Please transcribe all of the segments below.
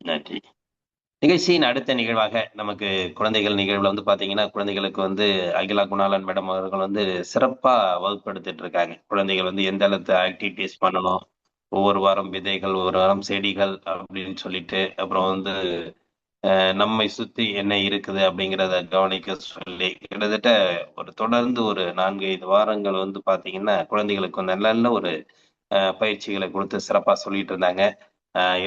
நன்றி. நிகழ்ச்சியின் அடுத்த நிகழ்வாக நமக்கு குழந்தைகள் நிகழ்வுல வந்து பாத்தீங்கன்னா, குழந்தைகளுக்கு வந்து அகிலா குணாளன் மேடம் அவர்கள் வந்து சிறப்பா வகுப்பெடுத்துட்டு இருக்காங்க. குழந்தைகள் வந்து எந்த அளவுக்கு ஆக்டிவிட்டீஸ் பண்ணணும். ஒவ்வொரு வாரம் விதைகள், ஒவ்வொரு வாரம் செடிகள் அப்படின்னு சொல்லிட்டு, அப்புறம் வந்து நம்மை சுத்தி என்ன இருக்குது அப்படிங்கிறத கவனிக்க சொல்லி, கிட்டத்தட்ட ஒரு தொடர்ந்து ஒரு 4, 5 வாரங்கள் வந்து பாத்தீங்கன்னா, குழந்தைகளுக்கு நல்ல நல்ல ஒரு பயிற்சிகளை குடுத்து சிறப்பா சொல்லிட்டு இருந்தாங்க.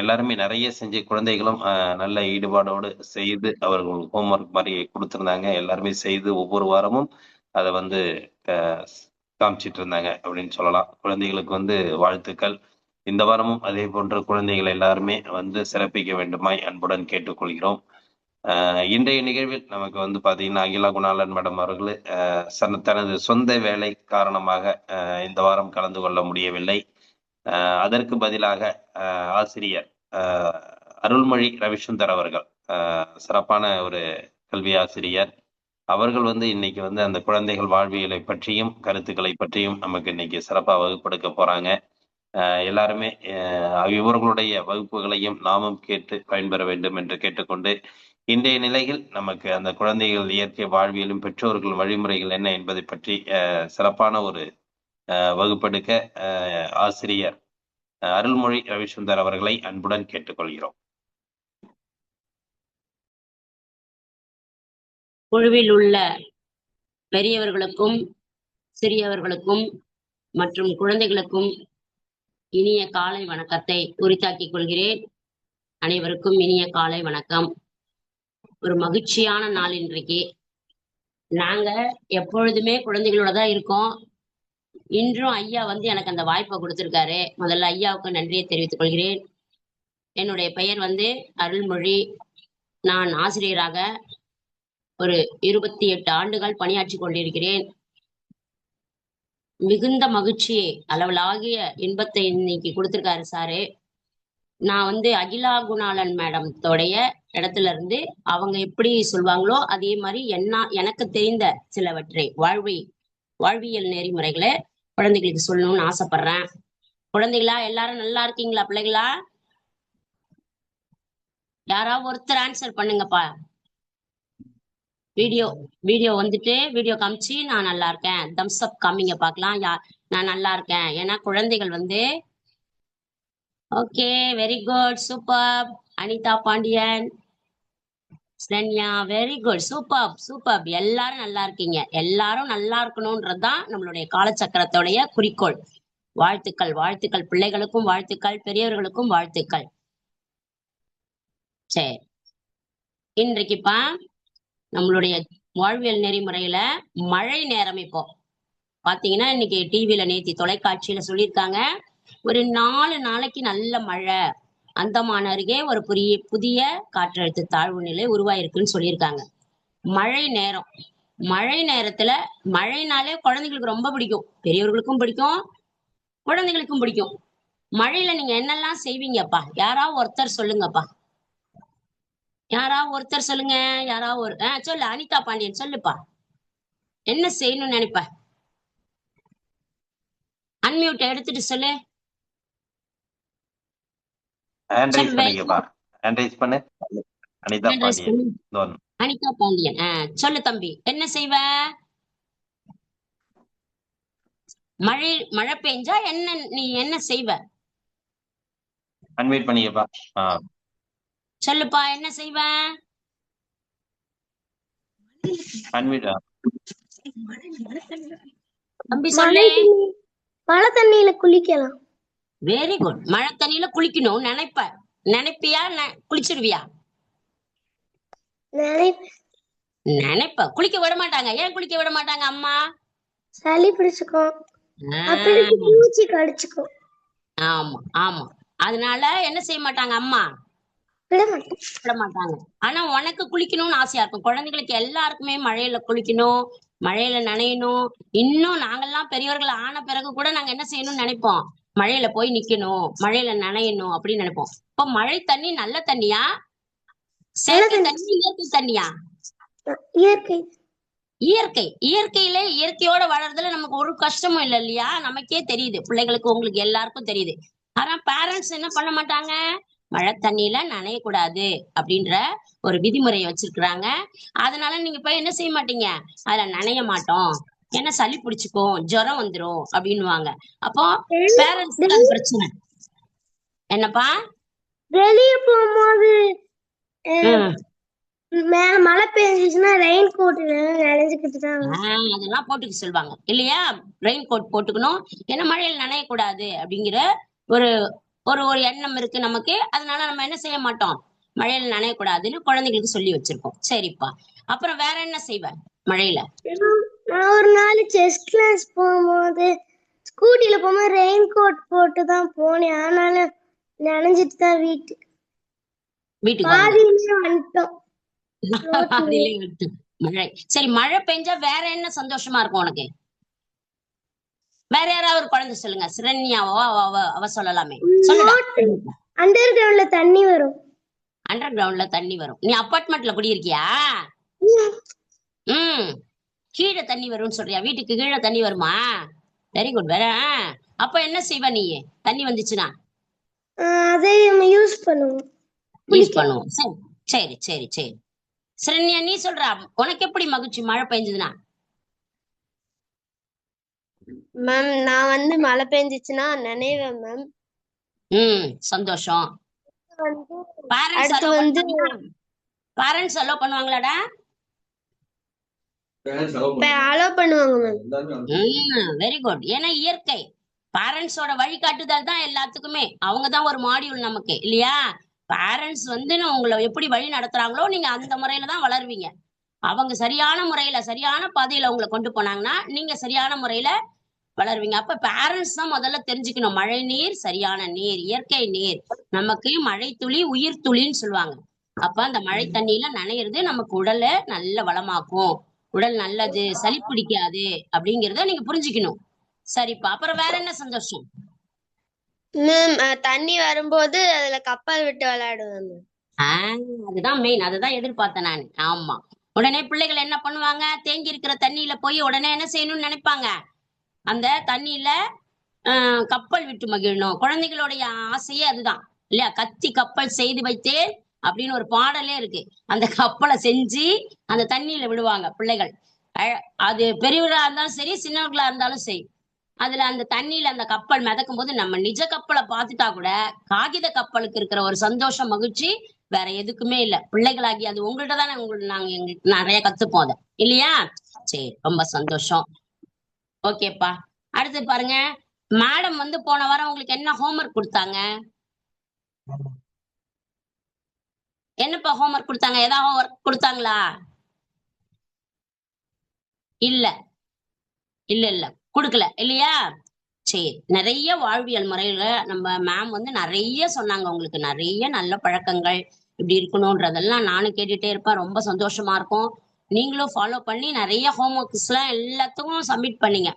எல்லாருமே நெறைய செஞ்சு குழந்தைகளும் நல்ல ஈடுபாடோடு செய்து அவர்கள் ஹோம்வொர்க் மாரி குடுத்திருந்தாங்க. எல்லாருமே செய்து ஒவ்வொரு வாரமும் அத வந்து அ காமிச்சிட்டு இருந்தாங்க அப்படின்னு சொல்லலாம். குழந்தைகளுக்கு வந்து வாழ்த்துக்கள். இந்த வாரமும் அதே போன்று குழந்தைகள் எல்லாருமே வந்து சிறப்பிக்க வேண்டுமாய் அன்புடன் கேட்டுக்கொள்கிறோம். இன்றைய நிகழ்வில் நமக்கு வந்து பார்த்தீங்கன்னா, அகிலா குணாளன் மேடம் அவர்கள் தனது சொந்த வேலை காரணமாக இந்த வாரம் கலந்து கொள்ள முடியவில்லை. அ அதற்கு பதிலாக ஆசிரியர் அ அருள்மொழி ரவிசுந்தர் அவர்கள், சிறப்பான ஒரு கல்வி ஆசிரியர். அவர்கள் வந்து இன்னைக்கு வந்து அந்த குழந்தைகள் வாழ்வியலை பற்றியும், கருத்துக்களை பற்றியும் நமக்கு இன்னைக்கு சிறப்பா வகுப்பெடுக்க போறாங்க. எல்லாருமே இவர்களுடைய வகுப்புகளையும் நாமும் கேட்டு பயன்பெற வேண்டும் என்று கேட்டுக்கொண்டு, இன்றைய நிலையில் நமக்கு அந்த குழந்தைகள் இயற்கை வாழ்வியலும், பெற்றோர்கள் வழிமுறைகள் என்ன என்பதை பற்றி சிறப்பான ஒரு வகுப்பெடுக்க ஆசிரியர் அருள்மொழி ரவிசுந்தர் அவர்களை அன்புடன் கேட்டுக்கொள்கிறோம். குழுவில் உள்ள பெரியவர்களுக்கும் சிறியவர்களுக்கும் மற்றும் குழந்தைகளுக்கும் இனிய காலை வணக்கத்தை உரித்தாக்கிக் கொள்கிறேன். அனைவருக்கும் இனிய காலை வணக்கம். ஒரு மகிழ்ச்சியான நாள் இன்றைக்கு. நாங்க எப்பொழுதுமே குழந்தைகளோட தான் இருக்கோம். இன்றும் ஐயா வந்து எனக்கு அந்த வாய்ப்பை கொடுத்திருக்காரு. முதல்ல ஐயாவுக்கு நன்றியை தெரிவித்துக் கொள்கிறேன். என்னுடைய பெயர் வந்து அருள்மொழி. நான் ஆசிரியராக ஒரு 28 ஆண்டுகள் பணியாற்றி கொண்டிருக்கிறேன். மிகுந்த மகிழ்ச்சியை, அளவலாகிய இன்பத்தை இன்னைக்கு கொடுத்திருக்காரு சாரு. நான் வந்து அகிலா குணாளன் மேடத்தோடைய இடத்துல இருந்து அவங்க எப்படி சொல்வாங்களோ அதே மாதிரி எனக்கு தெரிந்த சிலவற்றை வாழ்வியல் நெறிமுறைகளை குழந்தைகளுக்கு சொல்லணும்னு ஆசைப்படுறேன். குழந்தைகளா எல்லாரும் நல்லா இருக்கீங்களா? பிள்ளைகளா யாராவது ஒருத்தர் ஆன்சர் பண்ணுங்கப்பா. வீடியோ வீடியோ வந்துட்டு வீடியோ காமிச்சு நான் நல்லா இருக்கேன், தம்ஸ் அப் காமிங்க பார்க்கலாம். நான் நல்லா இருக்கேன். ஏன்னா குழந்தைகள் வந்து okay, very good, super. Anitha Pandian, Saranya, very good, super super. எல்லாரும் நல்லா இருக்கீங்க. எல்லாரும் நல்லா இருக்கணும்ன்றதுதான் நம்மளுடைய காலச்சக்கரத்தோடைய குறிக்கோள். வாழ்த்துக்கள், வாழ்த்துக்கள். பிள்ளைகளுக்கும் வாழ்த்துக்கள், பெரியவர்களுக்கும் வாழ்த்துக்கள். சரி, இன்றைக்குப்பா நம்மளுடைய வாழ்வியல் நெறிமுறையில மழை நேரம் இப்போ பாத்தீங்கன்னா, இன்னைக்கு டிவில நேத்தி தொலைக்காட்சியில சொல்லியிருக்காங்க, ஒரு 4 நாளைக்கு நல்ல மழை. அந்தமான் அருகே ஒரு புதிய காற்றழுத்த தாழ்வு நிலை உருவாயிருக்குன்னு சொல்லியிருக்காங்க. மழை நேரம், மழை நேரத்துல மழைனாலே குழந்தைங்களுக்கு ரொம்ப பிடிக்கும், பெரியவர்களுக்கும் பிடிக்கும், குழந்தைகளுக்கும் பிடிக்கும். மழையில நீங்க என்னெல்லாம் செய்வீங்கப்பா? யாராவது ஒருத்தர் சொல்லுங்கப்பா. யாராவது ஒருத்தர் சொல்லுங்க. யாராவது ஒரு சொல்லு அனிதா பாண்டியன், சொல்லுப்பா. என்ன செய்யணும்னு நினைப்ப? அன்மியூட் எடுத்துட்டு சொல்லு. அனிதா பாண்டியன். அனிதா பாண்டியன், சொல்லு தம்பி, என்ன செய்வ? மழை பெஞ்சா நீ என்ன செய்வ? அன்மியூட் பண்ணிக்கப்பா. சொல்லுப்பா, என்ன செய்வ? தம்பி சொல்லு. மழை தண்ணியில குளிக்கலாம். Very good. மழை தண்ணியில குளிக்கணும் நினைப்பியா? குளிச்சிருவியா? நினைப்ப. குளிக்க விட மாட்டாங்க. ஏன் குளிக்க விட மாட்டாங்க அம்மா? சளி பிடிச்சுக்கும், பூச்சி கடிச்சுக்கும். ஆமா ஆமா, அதனால என்ன செய்ய மாட்டாங்க அம்மா? விட மாட்டாங்க. ஆனா உனக்கு குளிக்கணும்னு ஆசையா இருக்கும். குழந்தைகளுக்கு எல்லாருக்குமே மழையில குளிக்கணும், மழையில நனையணும். இன்னும் நாங்கெல்லாம் பெரியவர்கள் ஆன பிறகு கூட நாங்க என்ன செய்யணும்னு நினைப்போம்? மழையில போய் நிக்கணும், மழையில நனையணும் அப்படின்னு நினைப்போம். இப்ப மழை தண்ணி நல்ல தண்ணியா, செயற்கை தண்ணி, இயற்கை தண்ணியா? இயற்கை. இயற்கையோட வளர்றதுல நமக்கு ஒரு கஷ்டமும் இல்லை இல்லையா? நமக்கே தெரியுது, பிள்ளைகளுக்கு உங்களுக்கு எல்லாருக்கும் தெரியுது. ஆனா பேரண்ட்ஸ் என்ன பண்ண மாட்டாங்க? மழை தண்ணியில நனையக்கூடாது அப்படின்ற ஒரு விதிமுறையை வச்சிருக்கிறாங்க. அதனால நீங்க போய் என்ன செய்ய மாட்டீங்க, அதுல நனைய மாட்டோம், ஏன்னா சளி பிடிச்சுக்கும், ஜுரம் வந்துரும் அப்படின்னுவாங்க. அப்போ பேரண்ட்ஸ்க்கு அது பிரச்சனை. என்னப்பா? வெளிய போகும்போது ம். மழை பெஞ்சிச்சுன்னா ரெயின் கோட் நினைஞ்சுக்கிட்டு தான் அதெல்லாம் போட்டுக்க சொல்லுவாங்க இல்லையா? ரெயின் கோட் போட்டுக்கணும், ஏன்னா மழையில் நனையக்கூடாது அப்படிங்கிற ஒரு ஒரு ஒரு எண்ணம் இருக்கு நமக்கு. அதனால நம்ம என்ன செய்ய மாட்டோம், மழையில் நனையக்கூடாதுன்னு குழந்தைங்களுக்கு சொல்லி வச்சிருக்கோம். சரிப்பா, அப்புறம் வேற என்ன செய்வ மழையில? நான் ஒரு நாள் செஸ் கிளாஸ் போகும்போது ஸ்கூட்டில போகும்போது ரெயின் கோட் போட்டு தான் போனேன். அதனால நனைஞ்சிட்டு தான் வீட்டுக்கு பாதியிலே வந்துட்டோம். பாதியிலே விட்டு மழை. சரி, மழை பெஞ்சா வேற என்ன சந்தோஷமா இருக்கும் உனக்கு? வேற யாராவது ஒரு குழந்தை சொல்லுங்க. சிரண்யாவோ அவ சொல்லலாமே, சொல்லுடா. அண்டர் கிரவுண்ட்ல தண்ணி வரும். அண்டர் கிரவுண்ட்ல தண்ணி வரும். நீ அபார்ட்மெண்ட்ல குடியிருக்கியா? கீழே தண்ணி வரும்னு சொல்றியா? வீட்டுக்கு கீழே தண்ணி வருமா? Very good. வேற அப்ப என்ன செய்வ நீ தண்ணி வந்துச்சுன்னா? அதை யூஸ் பண்ணுவோம். சரி சரி சரி சரி. சிரண்யா, நீ சொல்ற, உனக்கு எப்படி மகிழ்ச்சி மழை பெஞ்சதுன்னா? மேம் நான் வந்து மழை பெஞ்சிச்சுன்னா நினைவேன் மேம். சந்தோஷம். பேரண்ட்ஸ் அலோவ் பண்ணுவாங்களாடா? அலோவ் பண்ணுவாங்க மேம். Very good. ஏன்னா இயற்கை பேரண்ட்ஸோட வழிகாட்டுதல் தான் எல்லாத்துக்குமே. அவங்கதான் ஒரு மாடியூல் நமக்கு இல்லையா? பேரண்ட்ஸ் வந்து உங்களை எப்படி வழி நடத்துறாங்களோ நீங்க அந்த முறையில தான் வளருவீங்க. அவங்க சரியான முறையில சரியான பாதையில உங்களை கொண்டு போனாங்கன்னா நீங்க சரியான முறையில வளருவீங்க. அப்ப பேரண்ட்ஸ் தான் முதல்ல தெரிஞ்சுக்கணும், மழை நீர் சரியான நீர், இயற்கை நீர். நமக்கு மழை துளி உயிர் துளின்னு சொல்லுவாங்க. அப்ப அந்த மழை தண்ணியில நனையிறது நமக்கு உடலை நல்ல வளமாக்கும், உடல் நல்லது, சளி பிடிக்காது அப்படிங்கிறத நீங்க புரிஞ்சுக்கணும். சரிப்பா, அப்புறம் வேற என்ன சந்தோஷம்? மேம் தண்ணி வரும்போது அதுல கப்பல் விட்டு விளையாடுவேன். அதுதான் மெயின், அதுதான் எதிர்பார்த்தேன் நான். ஆமா, உடனே பிள்ளைகள் என்ன பண்ணுவாங்க, தேங்கி இருக்கிற தண்ணியில போய் உடனே என்ன செய்யணும்னு நினைப்பாங்க, அந்த தண்ணியில கப்பல் விட்டு மகிழணும். குழந்தைகளுடைய ஆசையே அதுதான் இல்லையா? கத்தி கப்பல் செய்து வைத்தேன் அப்படின்னு ஒரு பாடலே இருக்கு. அந்த கப்பலை செஞ்சு அந்த தண்ணியில விடுவாங்க பிள்ளைகள். அது பெரியவர்களா இருந்தாலும் சரி, சின்னவர்களா இருந்தாலும் சரி, அதுல அந்த தண்ணியில அந்த கப்பல் மிதக்கும் போது நம்ம நிஜ கப்பலை பார்த்துட்டா கூட காகித கப்பலுக்கு இருக்கிற ஒரு சந்தோஷம் மகிழ்ச்சி வேற எதுக்குமே இல்ல. பிள்ளைகளாகி அது உங்கள்கிட்ட தானே நாங்க எங்களுக்கு நிறைய கத்துப்போம் அதை இல்லையா? சரி, ரொம்ப சந்தோஷம். ஓகேப்பா, அடுத்து பாருங்க. மேடம் வந்து போன வாரம் உங்களுக்கு என்ன ஹோம்ஒர்க் கொடுத்தாங்க? என்னப்பா ஹோம்ஒர்க் கொடுத்தாங்க? ஏதாவது ஹோம்ஒர்க் கொடுத்தாங்களா? இல்ல இல்ல இல்ல கொடுக்கல இல்லையா? சரி, நிறைய வாழ்வியல் முறையில நம்ம மேம் வந்து நிறைய சொன்னாங்க. உங்களுக்கு நிறைய நல்ல பழக்கங்கள் இப்படி இருக்கணும்ன்றதெல்லாம் நானும் கேட்டுட்டே இருப்பேன். ரொம்ப சந்தோஷமா இருக்கும். நீங்களும் ஃபாலோ பண்ணி நிறைய ஹோம்ஒர்க்ஸ் எல்லாம் எல்லாத்துக்கும் சப்மிட் பண்ணீங்க.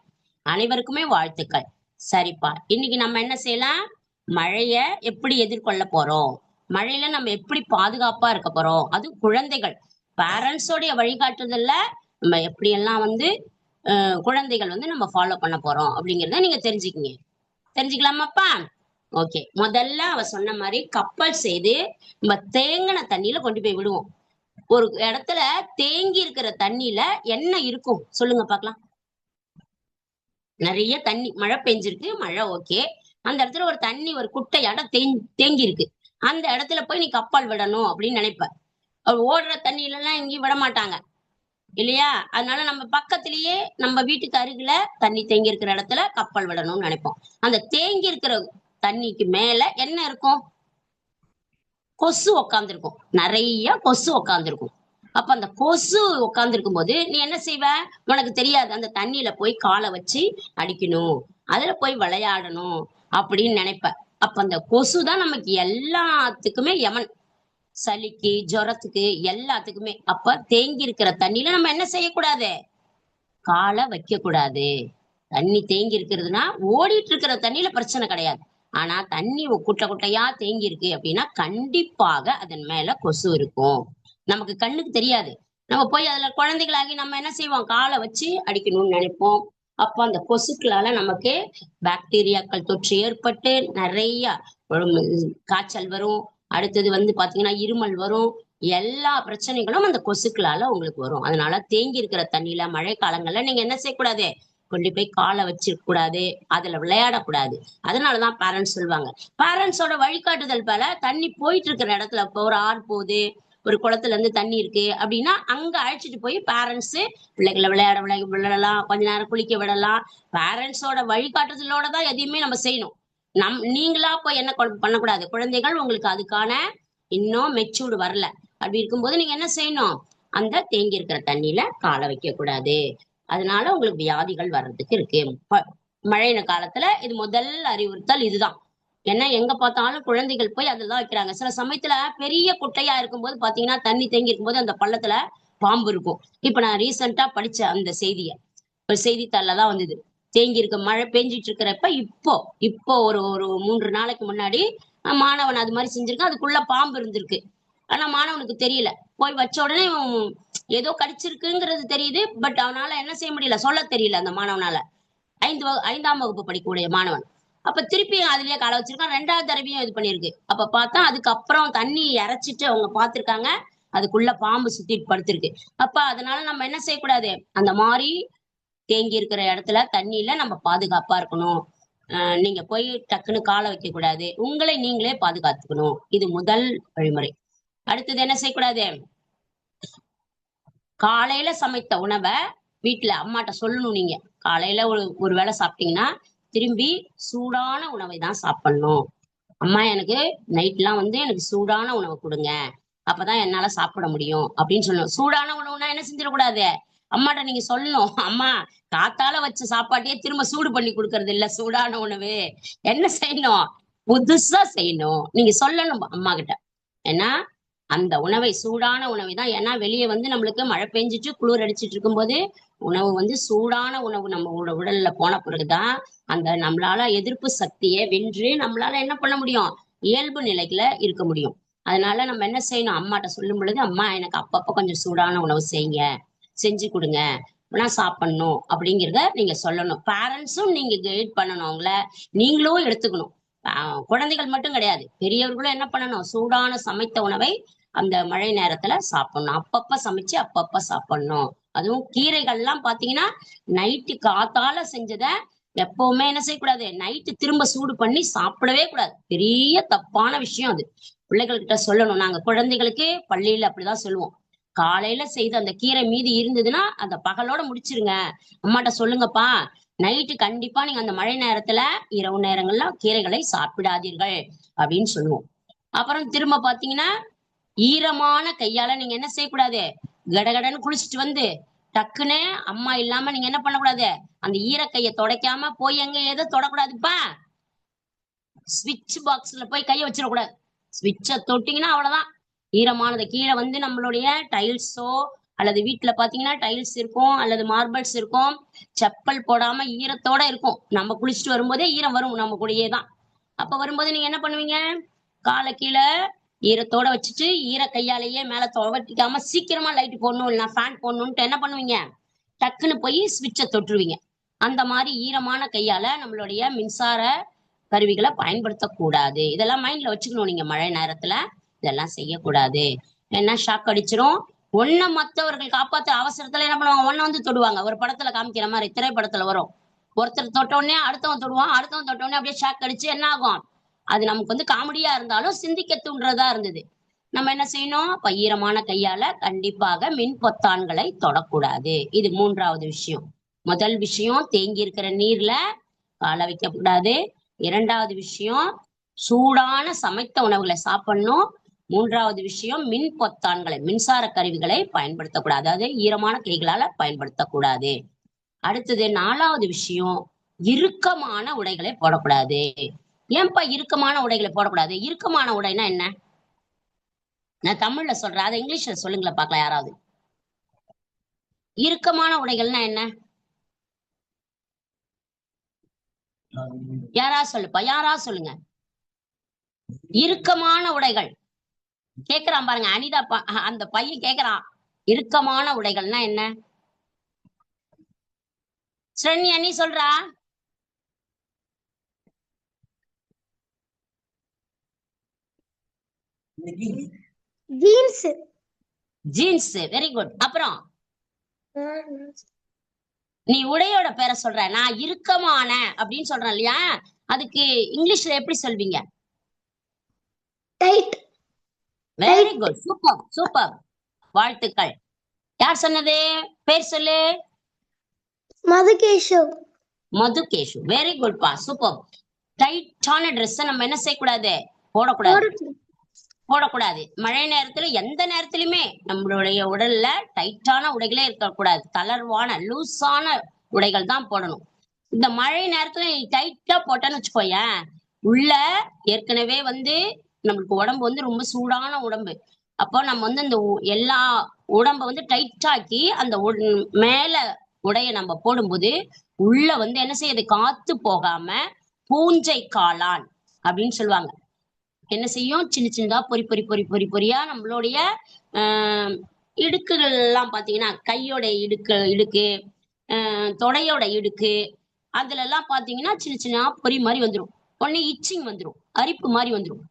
அனைவருக்குமே வாழ்த்துக்கள். சரிப்பா, இன்னைக்கு நம்ம என்ன செய்யலாம், மழைய எப்படி எதிர்கொள்ள போறோம், மழையில நம்ம எப்படி பாதுகாப்பா இருக்க போறோம், அது குழந்தைகள் பேரண்ட்ஸோடைய வழிகாட்டுதல்ல நம்ம எப்படியெல்லாம் வந்து குழந்தைகள் வந்து நம்ம ஃபாலோ பண்ண போறோம் அப்படிங்கிறத நீங்க தெரிஞ்சுக்கலாமாப்பா? ஓகே, முதல்ல அவ சொன்ன மாதிரி கப்பல் செய்து நம்ம தேங்கின தண்ணியில கொண்டு போய் விடுவோம். ஒரு இடத்துல தேங்கி இருக்கிற தண்ணியில என்ன இருக்கும் சொல்லுங்க பாக்கலாம். நிறைய தண்ணி, மழை பெஞ்சிருக்கு, மழை ஓகே, அந்த இடத்துல ஒரு தண்ணி ஒரு குட்டை இடம் தேங்கி இருக்கு. அந்த இடத்துல போய் நீ கப்பல் விடணும் அப்படின்னு நினைப்ப. ஓடுற தண்ணியில எல்லாம் எங்கேயும் விட மாட்டாங்க இல்லையா? அதனால நம்ம பக்கத்திலேயே நம்ம வீட்டுக்கு அருகில தண்ணி தேங்கி இருக்கிற இடத்துல கப்பல் விடணும்னு நினைப்போம். அந்த தேங்கி இருக்கிற தண்ணிக்கு மேல என்ன இருக்கும்? கொசு உக்காந்துருக்கும், நிறைய கொசு உக்காந்துருக்கும். அப்ப அந்த கொசு உட்கார்ந்துருக்கும் போது நீ என்ன செய்வ, உனக்கு தெரியாது, அந்த தண்ணியில போய் காலை வச்சு அடிக்கணும், அதுல போய் விளையாடணும் அப்படின்னு நினைப்ப. அப்ப அந்த கொசு தான் நமக்கு எல்லாத்துக்குமே யமன், சளிக்கு, ஜுரத்துக்கு, எல்லாத்துக்குமே. அப்ப தேங்கி இருக்கிற தண்ணியில நம்ம என்ன செய்யக்கூடாது, காலை வைக்க கூடாது. தண்ணி தேங்கி இருக்கிறதுனா ஓடிட்டு இருக்கிற தண்ணியில பிரச்சனை கிடையாது. ஆனா தண்ணி குட்டை குட்டையா தேங்கி இருக்கு அப்படின்னா கண்டிப்பாக அதன் மேல கொசு இருக்கும். நமக்கு கண்ணுக்கு தெரியாது. நம்ம போய் அதுல குழந்தைகளாகி நம்ம என்ன செய்வோம், காலை வச்சு அடிக்கணும்னு நினைப்போம். அப்ப அந்த கொசுக்களால நமக்கு பாக்டீரியாக்கள் தொற்று ஏற்பட்டு நிறைய காய்ச்சல் வரும். அடுத்தது வந்து பாத்தீங்கன்னா இருமல் வரும். எல்லா பிரச்சனைகளும் அந்த கொசுக்களால உங்களுக்கு வரும். அதனால தேங்கி இருக்கிற தண்ணியில மழை காலங்கள்ல நீங்க என்ன செய்யக்கூடாது, கொண்டு போய் காலை வச்சிருக்க கூடாது, அதுல விளையாடக்கூடாது. அதனாலதான் பேரண்ட்ஸ் சொல்லுவாங்க. பேரண்ட்ஸோட வழிகாட்டுதல் போல தண்ணி போயிட்டு இருக்கிற இடத்துல, இப்போ ஒரு ஆறு போகுது, ஒரு குளத்துல இருந்து தண்ணி இருக்கு அப்படின்னா அங்க அழைச்சிட்டு போய் பேரண்ட்ஸ் பிள்ளைகளை விடலாம், கொஞ்ச நேரம் குளிக்க விடலாம். பேரண்ட்ஸோட வழிகாட்டுதலோட தான் எதையுமே நம்ம செய்யணும். நீங்களா போய் என்ன பண்ணக்கூடாது. குழந்தைகள் உங்களுக்கு அதுக்கான இன்னும் மெச்சூர்டு வரல. அப்படி இருக்கும்போது நீங்க என்ன செய்யணும், அந்த தேங்கி இருக்கிற தண்ணியில காலை வைக்க கூடாது. அதனால உங்களுக்கு வியாதிகள் வர்றதுக்கு இருக்கு. மழை காலத்துல இது முதல் அறிவுறுத்தல் இதுதான். ஏன்னா எங்க பார்த்தாலும் குழந்தைகள் போய் அதுதான் வைக்கிறாங்க. சில சமயத்துல பெரிய குட்டையா இருக்கும்போது பாத்தீங்கன்னா தண்ணி தேங்கி இருக்கும்போது அந்த பள்ளத்துல பாம்பு இருக்கும். இப்ப நான் ரீசெண்டா படிச்ச அந்த செய்திய ஒரு செய்தித்தாள்ல தான் வந்தது. தேங்கி இருக்க மழை பெஞ்சிட்டு இருக்கிறப்ப இப்போ ஒரு ஒரு 3 நாளைக்கு முன்னாடி மாணவன் அது மாதிரி செஞ்சிருக்கான். அதுக்குள்ள பாம்பு இருந்திருக்கு. ஆனா மாணவனுக்கு தெரியல. போய் வச்ச உடனே ஏதோ கடிச்சிருக்குங்கிறது தெரியுது. பட் அவனால என்ன செய்ய முடியல, சொல்ல தெரியல அந்த மாணவனால. 5ஆம் வகுப்பு படிக்கக்கூடிய மாணவன். அப்ப திருப்பி அதுலயே காலை வச்சிருக்கான். 2வது தடவையும் இது பண்ணிருக்கு. அப்ப பார்த்தா அதுக்கப்புறம் தண்ணி இறைச்சிட்டு அவங்க பார்த்திருக்காங்க. அதுக்குள்ள பாம்பு சுத்திட்டு படுத்திருக்கு. அப்ப அதனால நம்ம என்ன செய்யக்கூடாது, அந்த மாதிரி தேங்கி இருக்கிற இடத்துல தண்ணியில நம்ம பாதுகாப்பா இருக்கணும். நீங்க போய் டக்குன்னு காலை வைக்க கூடாது. உங்களை நீங்களே பாதுகாத்துக்கணும். இது முதல் வழிமுறை. அடுத்தது என்ன செய்யக்கூடாது, காலையில சமைத்த உணவை வீட்டுல அம்மாட்ட சொல்லணும். நீங்க காலையில ஒரு வேளை சாப்பிட்டீங்கன்னா திரும்பி சூடான உணவை தான் சாப்பிடணும். அம்மா எனக்கு நைட்லாம் வந்து எனக்கு சூடான உணவு கொடுங்க, அப்பதான் என்னால சாப்பிட முடியும் அப்படின்னு சொல்லணும். சூடான உணவுனா என்ன செஞ்சிடக்கூடாது, அம்மாட்ட நீங்க சொல்லணும், அம்மா காத்தால வச்ச சாப்பாட்டையே திரும்ப சூடு பண்ணி கொடுக்கறது இல்ல சூடான உணவு, என்ன செய்யணும், புதுசா செய்யணும். நீங்க சொல்லணும் அம்மா கிட்ட. ஏன்னா அந்த உணவை சூடான உணவை தான், ஏன்னா வெளியே வந்து நம்மளுக்கு மழை பெஞ்சிட்டு குளிர் அடிச்சிட்டு இருக்கும்போது உணவு வந்து சூடான உணவு நம்ம உடல்ல போன பிறகுதான் அந்த நம்மளால எதிர்ப்பு சக்தியை வென்று நம்மளால என்ன பண்ண முடியும், இயல்பு நிலைக்குல இருக்க முடியும். அதனால நம்ம என்ன செய்யணும், அம்மாட்ட சொல்லும் பொழுது அம்மா எனக்கு அப்பப்ப கொஞ்சம் சூடான உணவு செய்யுங்க, செஞ்சு கொடுங்க, நான் சாப்பிடணும் அப்படிங்கிறத நீங்க சொல்லணும். பேரண்ட்ஸும் நீங்க கைட் பண்ணணும், அவங்கள நீங்களும் எடுத்துக்கணும். குழந்தைகள் மட்டும் கிடையாது, பெரியவர்களும் என்ன பண்ணணும், சூடான சமைத்த உணவை அந்த மழை நேரத்துல சாப்பிடணும். அப்பப்ப சமைச்சு அப்பப்ப சாப்பிடணும். அதுவும் கீரைகள்லாம் பாத்தீங்கன்னா நைட்டு காத்தால செஞ்சத எப்பவுமே என்ன செய்யக்கூடாது, நைட்டு திரும்ப சூடு பண்ணி சாப்பிடவே கூடாது. பெரிய தப்பான விஷயம் அது. பிள்ளைகள் கிட்ட சொல்லணும். நாங்க குழந்தைகளுக்கு பள்ளியில அப்படிதான் சொல்லுவோம். காலையில செய்த அந்த கீரை மீதி இருந்ததுன்னா அந்த பகலோட முடிச்சிருங்க, அம்மாட்ட சொல்லுங்கப்பா, நைட்டு கண்டிப்பா நீங்க அந்த மழை நேரத்துல இரவு நேரங்கள்ல கீரைகளை சாப்பிடாதீர்கள் அப்படின்னு சொல்லுவோம். அப்புறம் திரும்ப பாத்தீங்கன்னா ஈரமான கையால நீங்க என்ன செய்யக்கூடாது, கடகடன்னு குளிச்சுட்டு வந்து டக்குன்னு அம்மா இல்லாம நீங்க என்ன பண்ணக்கூடாது, அந்த ஈரக்கைய துடைக்காம போய் எங்க எதை தொடக்கூடாதுப்பா, ஸ்விட்ச் பாக்ஸ்ல போய் கைய வச்சிடக்கூடாது. ஸ்விட்சை தொட்டிங்கன்னா அவ்வளவுதான், ஈரமானது கீழே வந்து நம்மளுடைய டைல்ஸோ அல்லது வீட்டுல பாத்தீங்கன்னா டைல்ஸ் இருக்கும் அல்லது மார்பிள்ஸ் இருக்கும், செப்பல் போடாம ஈரத்தோட இருக்கும். நம்ம குளிச்சுட்டு வரும்போதே ஈரம் வரும் நம்ம கூடயே தான். அப்ப வரும்போது நீங்க என்ன பண்ணுவீங்க, காலை கீழே ஈரத்தோட வச்சுட்டு ஈர கையாலேயே மேல துவட்டிக்காம சீக்கிரமா லைட் போடணும் இல்லைன்னா ஃபேன் போடணும்ட்டு என்ன பண்ணுவீங்க, டக்குன்னு போய் ஸ்விட்சை தொட்டுருவீங்க. அந்த மாதிரி ஈரமான கையால நம்மளுடைய மின்சார கருவிகளை பயன்படுத்தக்கூடாது. இதெல்லாம் மைண்ட்ல வச்சுக்கணும். நீங்க மழை நேரத்துல இதெல்லாம் செய்யக்கூடாது. ஏன்னா ஷாக் அடிச்சிரும். ஒன்ன மத்தவர்கள் காப்பாத்த அவசரத்துல என்ன பண்ணுவாங்க, ஒன்ன வந்து தொடுவாங்க. ஒரு படத்துல காமிக்கிற மாதிரி திரைப்படத்துல வரும், ஒருத்தர் தொட்ட உடனே அடுத்தவன் தொடுவான், அடுத்தவன் தொட்ட உடனே அப்படியே ஷாக் அடிச்சு என்ன ஆகும், அது நமக்கு வந்து காமெடியா இருந்தாலும் சிந்திக்க தூண்டுறதா இருந்தது. நம்ம என்ன செய்யணும், ஈரமான கையால கண்டிப்பாக மின் பொத்தான்களை தொடக்கூடாது. இது 3வது விஷயம். முதல் விஷயம் தேங்கி இருக்கிற நீர்ல காலை வைக்க கூடாது. 2வது விஷயம் சூடான சமைத்த உணவுகளை சாப்பிடணும். 3வது விஷயம் மின் பொத்தான்களை மின்சார கருவிகளை பயன்படுத்தக்கூடாது, அதாவது ஈரமான கைகளால பயன்படுத்தக்கூடாது. அடுத்தது 4வது விஷயம் இறுக்கமான உடைகளை போடக்கூடாது. ஏன்பா இறுக்கமான உடைகளை போடக்கூடாது, இறுக்கமான உடைனா என்ன, நான் தமிழ்ல சொல்றேன், அதை இங்கிலீஷ்ல சொல்லுங்களேன் பார்க்கலாம் யாராவது. இறுக்கமான உடைகள்னா என்ன, யாரா சொல்லுப்பா, யாரா சொல்லுங்க. இறுக்கமான உடைகள் கேக்குறான் பாருங்க, அனிதா அந்த பையன் கேக்குறான், இறுக்கமான உடைகள்னா என்ன, ஸ்ரண்யா நீ சொல்றா. ஜீன்ஸ். Jeans, very good. அப்புறம் நீ உடையோட பேரை சொல்ற, நான் இறுக்கமான அப்படின்னு சொல்றேன் இல்லையா, அதுக்கு இங்கிலீஷ்ல எப்படி சொல்வீங்க? Tight. Very good, super super, வாழ்த்துக்கள். யார் சொன்னது? பேர் சொல்லு. மதுகேஷவ். மதுகேஷு, வெரி குட் பா, சூப்பர். டைட்டான ட்ரெஸ் நம்ம என்ன செய்யக்கூடாது? போடக்கூடாது. போடக்கூடாது. மழை நேரத்துல எந்த நேரத்திலுமே நம்மளுடைய உடல்ல டைட்டான உடைகளே இருக்கக்கூடாது. தளர்வான லூஸான உடைகள் தான் போடணும். இந்த மழை நேரத்துல நீ டைட்டா போட்டேன்னு வச்சுக்கோயேன், உள்ள ஏற்கனவே வந்து நம்மளுக்கு உடம்பு வந்து ரொம்ப சூடான உடம்பு. அப்போ நம்ம வந்து அந்த எல்லா உடம்ப வந்து டைட்டாக்கி அந்த மேல உடைய நம்ம போடும்போது உள்ள வந்து என்ன செய்யுது? காத்து போகாம பூஞ்சை காளான் அப்படின்னு சொல்லுவாங்க. என்ன செய்யும்? சின்ன சின்னதா பொறி பொறி பொறி பொறி பொறியா நம்மளுடைய இடுக்குகள் எல்லாம் பாத்தீங்கன்னா, கையோட இடுக்கு, தொடையோட இடுக்கு, அதுல எல்லாம் பாத்தீங்கன்னா சின்ன சின்ன பொறி மாதிரி வந்துடும். உடனே இச்சிங் வந்துடும், அரிப்பு மாதிரி வந்துடும்.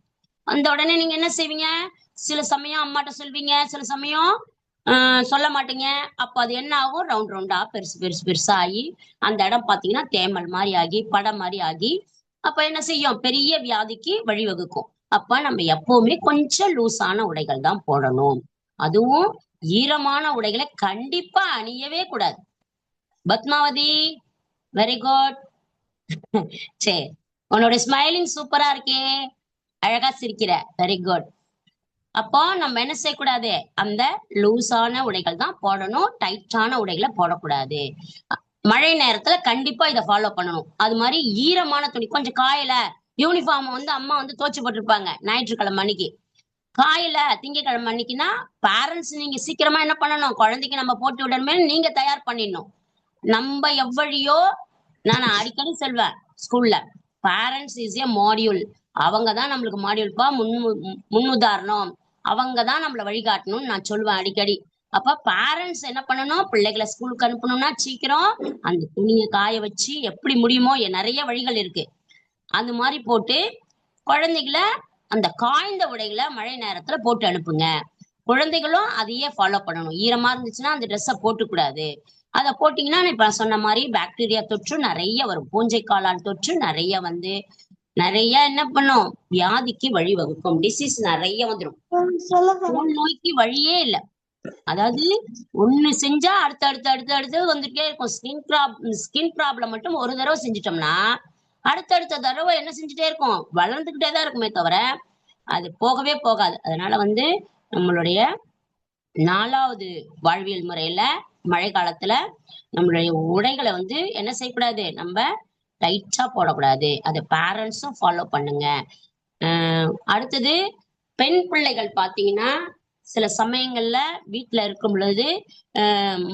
அந்த உடனே நீங்க என்ன செய்வீங்க? சில சமயம் அம்மாட்ட சொல்வீங்க, சில சமயம் சொல்ல மாட்டீங்க. அப்ப அது என்ன ஆகும்? ரவுண்ட் ரவுண்டா பெருசு பெருசு பெருசா ஆகி அந்த இடம் பாத்தீங்கன்னா தேமல் மாதிரி ஆகி படம் மாதிரி ஆகி அப்ப என்ன செய்யும்? பெரிய வியாதிக்கு வழிவகுக்கும். அப்ப நம்ம எப்பவுமே கொஞ்சம் லூஸான உடைகள் தான் போடணும். அதுவும் ஈரமான உடைகளை கண்டிப்பா அணியவே கூடாது. Padmavathi, very good. சரி, உன்னோட ஸ்மைலிங் சூப்பரா இருக்கே, அழகா சிரிக்கிற, வெரி குட். அப்போ நம்ம என்ன செய்யக்கூடாது? அந்த லூஸான உடைகள் தான் போடணும், டைட்டான உடைகளை போடக்கூடாது. மழை நேரத்துல கண்டிப்பா இதை ஃபாலோ பண்ணணும். அது மாதிரி ஈரமான துணி கொஞ்சம் காயல, யூனிஃபார்ம் வந்து அம்மா வந்து துவச்சு போட்டிருப்பாங்க ஞாயிற்றுக்கிழமை அன்னைக்கு, காயல திங்கக்கிழமை அன்னைக்குன்னா பேரண்ட்ஸ் நீங்க சீக்கிரமா என்ன பண்ணணும்? குழந்தைக்கு நம்ம போட்டு விடணுமே, நீங்க தயார் பண்ணிடணும். நம்ம எவ்வழியோ, நான் அடிக்கடி சொல்வேன் ஸ்கூல்ல, பேரண்ட்ஸ் இஸ் ஏ மாடியூல். அவங்கதான் நம்மளுக்கு மாடியூல்பா, முன்னுதாரணம். அவங்கதான் நம்மளை வழிகாட்டணும்னு நான் சொல்லுவேன் அடிக்கடி. அப்ப பேரண்ட்ஸ் என்ன பண்ணணும்? பிள்ளைகளை ஸ்கூலுக்கு அனுப்பணும்னா சீக்கிரம் அந்த துணியை காய வச்சு எப்படி முடியுமோ, நிறைய வழிகள் இருக்கு, அந்த மாதிரி போட்டு குழந்தைகளை அந்த காய்ந்த உடைகளை மழை நேரத்துல போட்டு அனுப்புங்க. குழந்தைகளும் அதையே ஃபாலோ பண்ணணும். ஈரமா இருந்துச்சுன்னா அந்த ட்ரெஸ்ஸை போட்டுக்கூடாது. அதை போட்டீங்கன்னா இப்ப சொன்ன மாதிரி பாக்டீரியா தொற்று நிறைய வரும், பூஞ்சை காளான் தொற்று நிறைய வந்து நிறைய என்ன பண்ணும்? வியாதிக்கு வழிவகுக்கும், டிசீஸ் நிறைய வந்துடும். நோய்க்கு வழியே இல்லை. அதாவது ஒண்ணு செஞ்சா அடுத்து அடுத்து அடுத்து அடுத்து வந்துட்டே இருக்கும். ஸ்கின் ப்ராப்ளம் மட்டும் ஒரு தடவை செஞ்சிட்டோம்னா அடுத்தடுத்த தடவை என்ன செஞ்சுட்டே இருக்கும்? வளர்ந்துகிட்டே தான் இருக்குமே தவிர அது போகவே போகாது. அதனால வந்து நம்மளுடைய 4வது வாழ்வியல் முறையில மழை காலத்துல நம்மளுடைய உடைகளை வந்து என்ன செய்யக்கூடாது? நம்ம டைட்டா போடக்கூடாது. அதை பேரண்ட்ஸும் ஃபாலோ பண்ணுங்க. அடுத்தது பெண் பிள்ளைகள் பாத்தீங்கன்னா சில சமயங்கள்ல வீட்டுல இருக்கும் பொழுது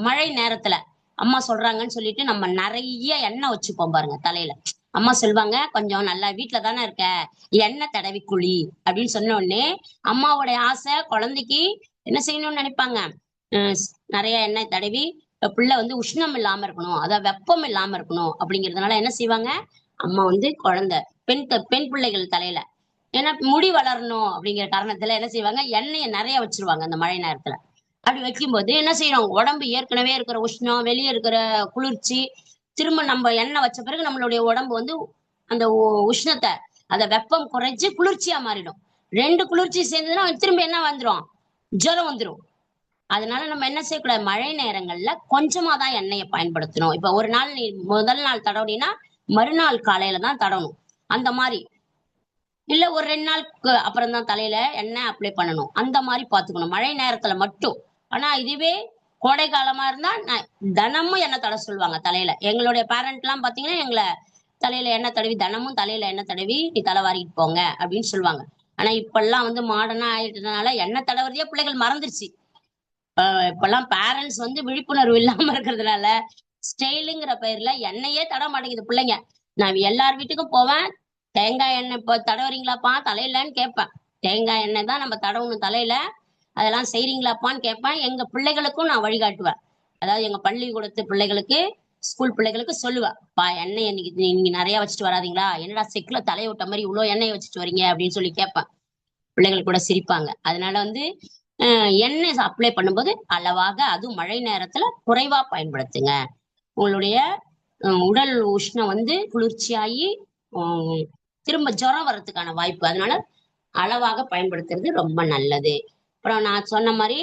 மழை நேரத்துல அம்மா சொல்றாங்கன்னு சொல்லிட்டு நம்ம நிறைய எண்ணெய் வச்சுப்போம் பாருங்க தலையில. அம்மா சொல்லுவாங்க, கொஞ்சம் நல்லா வீட்டுல தானே இருக்க, எண்ணெய் தடவி குழி அப்படின்னு சொன்ன உடனே அம்மாவோட ஆசை குழந்தைக்கு என்ன செய்யணும்னு நினைப்பாங்க? நிறைய எண்ணெய் தடவி பிள்ளை வந்து உஷ்ணம் இல்லாம இருக்கணும், அதாவது வெப்பம் இல்லாம இருக்கணும் அப்படிங்கிறதுனால என்ன செய்வாங்க? அம்மா வந்து பெண் பிள்ளைகள் தலையில, ஏன்னா முடி வளரணும் அப்படிங்கிற காரணத்துல என்ன செய்வாங்க? எண்ணெயை நிறைய வச்சிருவாங்க அந்த மழை நேரத்துல. அப்படி வைக்கும்போது என்ன செய்யணும்? உடம்பு ஏற்கனவே இருக்கிற உஷ்ணம், வெளியே இருக்கிற குளிர்ச்சி, திரும்ப நம்ம எண்ணெய் வச்ச பிறகு நம்மளுடைய உடம்பு வந்து அந்த உஷ்ணத்தை, அத வெப்பம் குறைச்சு குளிர்ச்சியா மாறிடும். 2 குளிர்ச்சி சேர்ந்ததுன்னா திரும்ப என்ன வந்துடும்? ஜுரம் வந்துடும். அதனால நம்ம என்ன செய்யக்கூடாது? மழை நேரங்கள்ல கொஞ்சமா தான் எண்ணெயை பயன்படுத்தணும். இப்ப ஒரு நாள் நீ முதல் நாள் தடவுனா மறுநாள் காலையில தான் தடவணும். அந்த மாதிரி இல்ல ஒரு 2 நாளுக்கு அப்புறம் தான் தலையில எண்ணெய் அப்ளை பண்ணணும். அந்த மாதிரி பாத்துக்கணும் மழை நேரத்துல மட்டும். ஆனா இதுவே கோடை காலமா இருந்தா தினமும் எண்ணெய் தடவை சொல்லுவாங்க தலையில. எங்களுடைய பேரண்ட் எல்லாம் பாத்தீங்கன்னா எங்களை தலையில எண்ணெய் தடவி, தினமும் தலையில எண்ணெய் தடவி நீ தலை வாரிட்டு போங்க அப்படின்னு சொல்லுவாங்க. ஆனா இப்பெல்லாம் வந்து மாடர்னா ஆயிட்டதுனால எண்ணெய் தடவுறதே பிள்ளைகள் மறந்துருச்சு. இப்பெல்லாம் பேரண்ட்ஸ் வந்து விழிப்புணர்வு இல்லாம இருக்கிறதுனால ஸ்டைலுங்கிற பெயர்ல எண்ணெயே தட மாட்டேங்குது பிள்ளைங்க. நான் எல்லார் வீட்டுக்கும் போவேன், தேங்காய் எண்ணெய் இப்ப தடவுறீங்களாப்பா தலையிலன்னு கேட்பேன். தேங்காய் எண்ணெய் தான் நம்ம தடவணும் தலையில, அதெல்லாம் செய்றீங்களாப்பான்னு கேட்பேன். எங்க பிள்ளைகளுக்கும் நான் வழிகாட்டுவேன். அதாவது எங்க பள்ளிக்கூடத்து பிள்ளைகளுக்கு, ஸ்கூல் பிள்ளைகளுக்கு சொல்லுவேன், பா எண்ணெய் நீங்க நிறைய வச்சுட்டு வராதீங்களா, என்னடா செக்குல தலையை விட்ட மாதிரி இவ்வளவு எண்ணெயை வச்சுட்டு வரீங்க அப்படின்னு சொல்லி கேட்பேன். பிள்ளைகள் கூட சிரிப்பாங்க. அதனால வந்து எண்ணெய் அப்ளை பண்ணும்போது அளவாக, அதுவும் மழை நேரத்துல குறைவா பயன்படுத்துங்க. உங்களுடைய உடல் உஷ்ணம் வந்து குளிர்ச்சியாகி உம், திரும்ப ஜுரம் வர்றதுக்கான வாய்ப்பு. அதனால அளவாக பயன்படுத்துறது ரொம்ப நல்லது. அப்புறம் நான் சொன்ன மாதிரி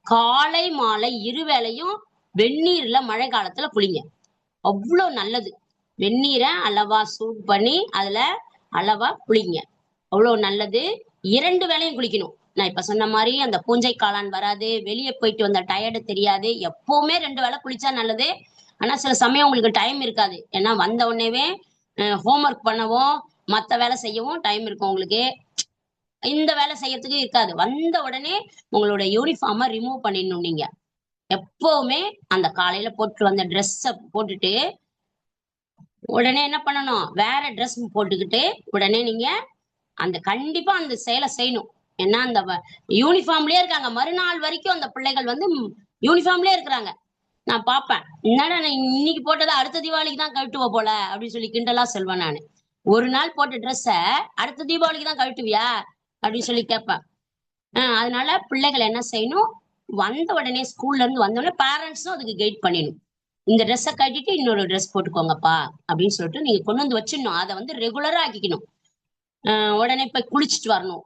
காலை மாலை இருவேளையும் வெந்நீர்ல மழை காலத்துல குளிங்க. அவ்வளோ நல்லது. வெந்நீரை அளவா சூட் பண்ணி அதுல அளவா குளிங்க, அவ்வளோ நல்லது. 2 வேளையும் குளிக்கணும். நான் இப்ப சொன்ன மாதிரி அந்த பூஞ்சை காளான் வராது, வெளியே போயிட்டு வந்த டயர்டு தெரியாது. எப்பவுமே 2 வேளை குளிச்சா நல்லது. ஆனா சில சமயம் உங்களுக்கு டைம் இருக்காது. ஏன்னா வந்த உடனேவே ஹோம்ஒர்க் பண்ணவும் மத்த வேலை செய்யவும் டைம் இருக்கும் உங்களுக்கு. இந்த வேலை செய்யறதுக்கு இருக்காது. வந்த உடனே உங்களோட யூனிஃபார்மை ரிமூவ் பண்ணிடணும். நீங்க எப்பவுமே அந்த காலையில போட்டு வந்த ட்ரெஸ்ஸ போட்டுட்டு உடனே என்ன பண்ணணும், வேற ட்ரெஸ் போட்டுக்கிட்டு உடனே நீங்க அந்த கண்டிப்பா அந்த செயலை செய்யணும். ஏன்னா அந்த யூனிஃபார்ம்லயே இருக்காங்க, மறுநாள் வரைக்கும் அந்த பிள்ளைகள் வந்து யூனிஃபார்ம்லயே இருக்கிறாங்க. நான் பாப்பேன், என்னடா நான் இன்னைக்கு போட்டதை அடுத்த தீபாவளிக்கு தான் கழட்டுவ போல அப்படின்னு சொல்லி கிண்டலா சொல்வேன் நானு. ஒரு நாள் போட்ட ட்ரெஸ்ஸ அடுத்த தீபாவளிக்கு தான் கழட்டுவியா அப்படின்னு சொல்லி கேட்பேன். அதனால பிள்ளைகள் என்ன செய்யணும், வந்த உடனே ஸ்கூல்ல இருந்து வந்த உடனே பேரண்ட்ஸும் அதுக்கு கைட் பண்ணிடணும். இந்த ட்ரெஸ்ஸை கட்டிட்டு இன்னொரு ட்ரெஸ் போட்டுக்கோங்கப்பா அப்படின்னு சொல்லிட்டு நீங்க கொண்டு வந்து வச்சிடணும். அதை வந்து ரெகுலரா ஆக்கிக்கணும். உடனே போய் குளிச்சுட்டு வரணும்.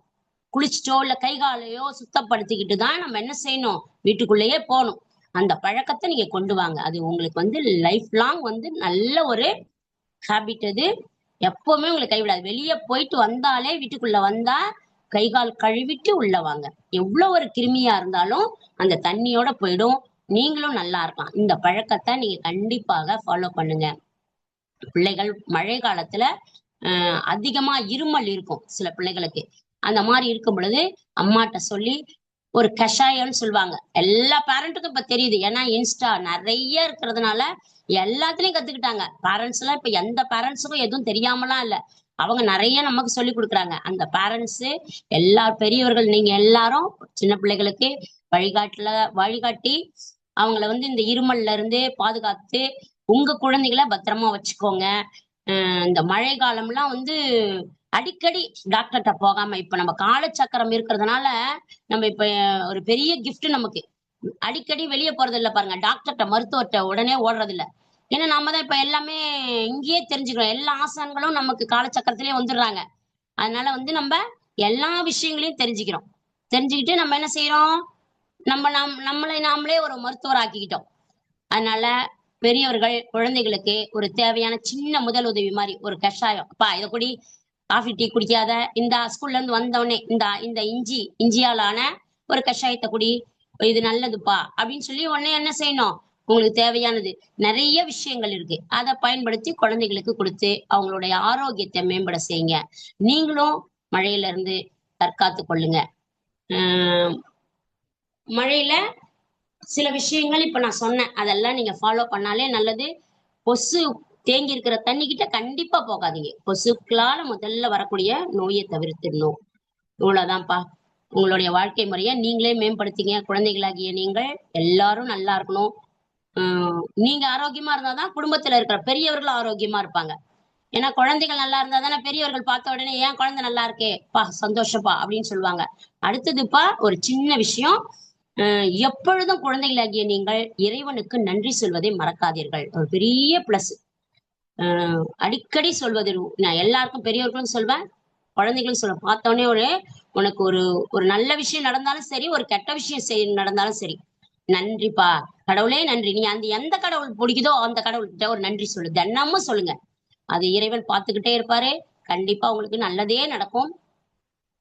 குளிச்சுட்டோ இல்ல கை காலையோ சுத்தப்படுத்திக்கிட்டு தான் நம்ம என்ன செய்யணும், வீட்டுக்குள்ளேயே போகணும். அந்த பழக்கத்தை நீங்க கொண்டு வாங்க. அது உங்களுக்கு வந்து லைஃப் லாங் வந்து நல்ல ஒரு ஹேபிட். அது எப்பவுமே உங்களுக்கு கைவிடாது. வெளியே போயிட்டு வந்தாலே வீட்டுக்குள்ள வந்தா கை கால் கழுவிட்டு உள்ள வாங்க. எவ்வளவு ஒரு கிருமியா இருந்தாலும் அந்த தண்ணியோட போயிடும். நீங்களும் நல்லா இருக்கலாம். இந்த பழக்கத்தை நீங்க கண்டிப்பாக ஃபாலோ பண்ணுங்க. பிள்ளைகள் மழை காலத்துல அதிகமா இருமல் இருக்கும் சில பிள்ளைகளுக்கு. அந்த மாதிரி இருக்கும் பொழுது அம்மாட்ட சொல்லி ஒரு கஷாயம்னு சொல்லுவாங்க. எல்லா பேரண்ட்டுக்கும் இப்ப தெரியுது. ஏன்னா இன்ஸ்டா நிறைய இருக்கிறதுனால எல்லாத்துலயும் கத்துக்கிட்டாங்க. பேரண்ட்ஸ் எல்லாம் இப்ப எந்த பேரண்ட்ஸுக்கும் எதுவும் தெரியாமலாம் இல்ல, அவங்க நிறைய நமக்கு சொல்லி கொடுக்குறாங்க. அந்த பேரண்ட்ஸ் எல்லா பெரியவர்கள் நீங்க எல்லாரும் சின்ன பிள்ளைகளுக்கு வழிகாட்டி அவங்கள வந்து இந்த இருமல்ல இருந்து பாதுகாத்து உங்க குழந்தைகளை பத்திரமா வச்சுக்கோங்க. இந்த மழை காலம்லாம் வந்து அடிக்கடி டாக்டர்கிட்ட போகாம, இப்ப நம்ம காலச்சக்கரம் இருக்கிறதுனால நம்ம இப்ப ஒரு பெரிய கிஃப்ட் நமக்கு. அடிக்கடி வெளியே போறது இல்ல பாருங்க, டாக்டர்கிட்ட மருத்துவர்கிட்ட உடனே ஓடுறது இல்ல. ஏன்னா நம்ம தான் இப்ப எல்லாமே இங்கேயே தெரிஞ்சுக்கிறோம். எல்லா ஆசான்களும் நமக்கு காலச்சக்கரத்திலேயே வந்துடுறாங்க. அதனால வந்து நம்ம எல்லா விஷயங்களையும் தெரிஞ்சுக்கிறோம். தெரிஞ்சுக்கிட்டு நம்ம என்ன செய்யறோம், நம்மளை நாமளே ஒரு மருத்துவர் ஆக்கிக்கிட்டோம். அதனால பெரியவர்கள் குழந்தைகளுக்கு ஒரு தேவையான சின்ன முதல் உதவி மாதிரி ஒரு கஷாயம், அப்பா இதை குடி, காஃபி டீ குடிக்காத, இந்த ஸ்கூல்ல இருந்து வந்தவொடனே இந்த இஞ்சியாலான ஒரு கஷாயத்தை குடி, இது நல்லதுப்பா அப்படின்னு சொல்லி உடனே என்ன செய்யணும், உங்களுக்கு தேவையானது நிறைய விஷயங்கள் இருக்கு, அதை பயன்படுத்தி குழந்தைகளுக்கு கொடுத்து அவங்களுடைய ஆரோக்கியத்தை மேம்பட செய்யுங்க. நீங்களும் மழையில இருந்து தற்காத்து கொள்ளுங்க. மழையில சில விஷயங்கள் இப்ப நான் சொன்னேன், அதெல்லாம் நீங்க ஃபாலோ பண்ணாலே நல்லது. கொசு தேங்கி இருக்கிற தண்ணி கிட்ட கண்டிப்பா போகாதீங்க. கொசுக்களால முதல்ல வரக்கூடிய நோயை தவிர்த்திடணும். இவ்வளவுதான்ப்பா. உங்களுடைய வாழ்க்கை முறையை நீங்களே மேம்படுத்திங்க. குழந்தைகளாகிய நீங்கள் எல்லாரும் நல்லா இருக்கணும். நீங்க ஆரோக்கியமா இருந்தாதான் குடும்பத்துல இருக்கிற பெரியவர்களும் ஆரோக்கியமா இருப்பாங்க. ஏன்னா குழந்தைகள் நல்லா இருந்தா தானே பெரியவர்கள் பார்த்த உடனே ஏன் குழந்தை நல்லா இருக்கே பா சந்தோஷப்பா அப்படின்னு சொல்லுவாங்க. அடுத்ததுப்பா ஒரு சின்ன விஷயம், எப்பொழுதும் குழந்தைகளாகிய நீங்கள் இறைவனுக்கு நன்றி சொல்வதை மறக்காதீர்கள். ஒரு பெரிய பிளஸ். அடிக்கடி சொல்வது நான் எல்லாருக்கும் பெரியவர்களும் சொல்வேன், குழந்தைகளும் சொல்லுவேன். பார்த்தோன்னே உனக்கு ஒரு நல்ல விஷயம் நடந்தாலும் சரி, ஒரு கெட்ட விஷயம் நடந்தாலும் சரி, நன்றிப்பா, கடவுளே நன்றி. நீ எந்த கடவுள் பிடிக்குதோ அந்த கடவுள்கிட்ட ஒரு நன்றி சொல்லு, தினமும் சொல்லுங்க. அது இறைவன் பார்த்துக்கிட்டே இருப்பாரு. கண்டிப்பா உங்களுக்கு நல்லதே நடக்கும்.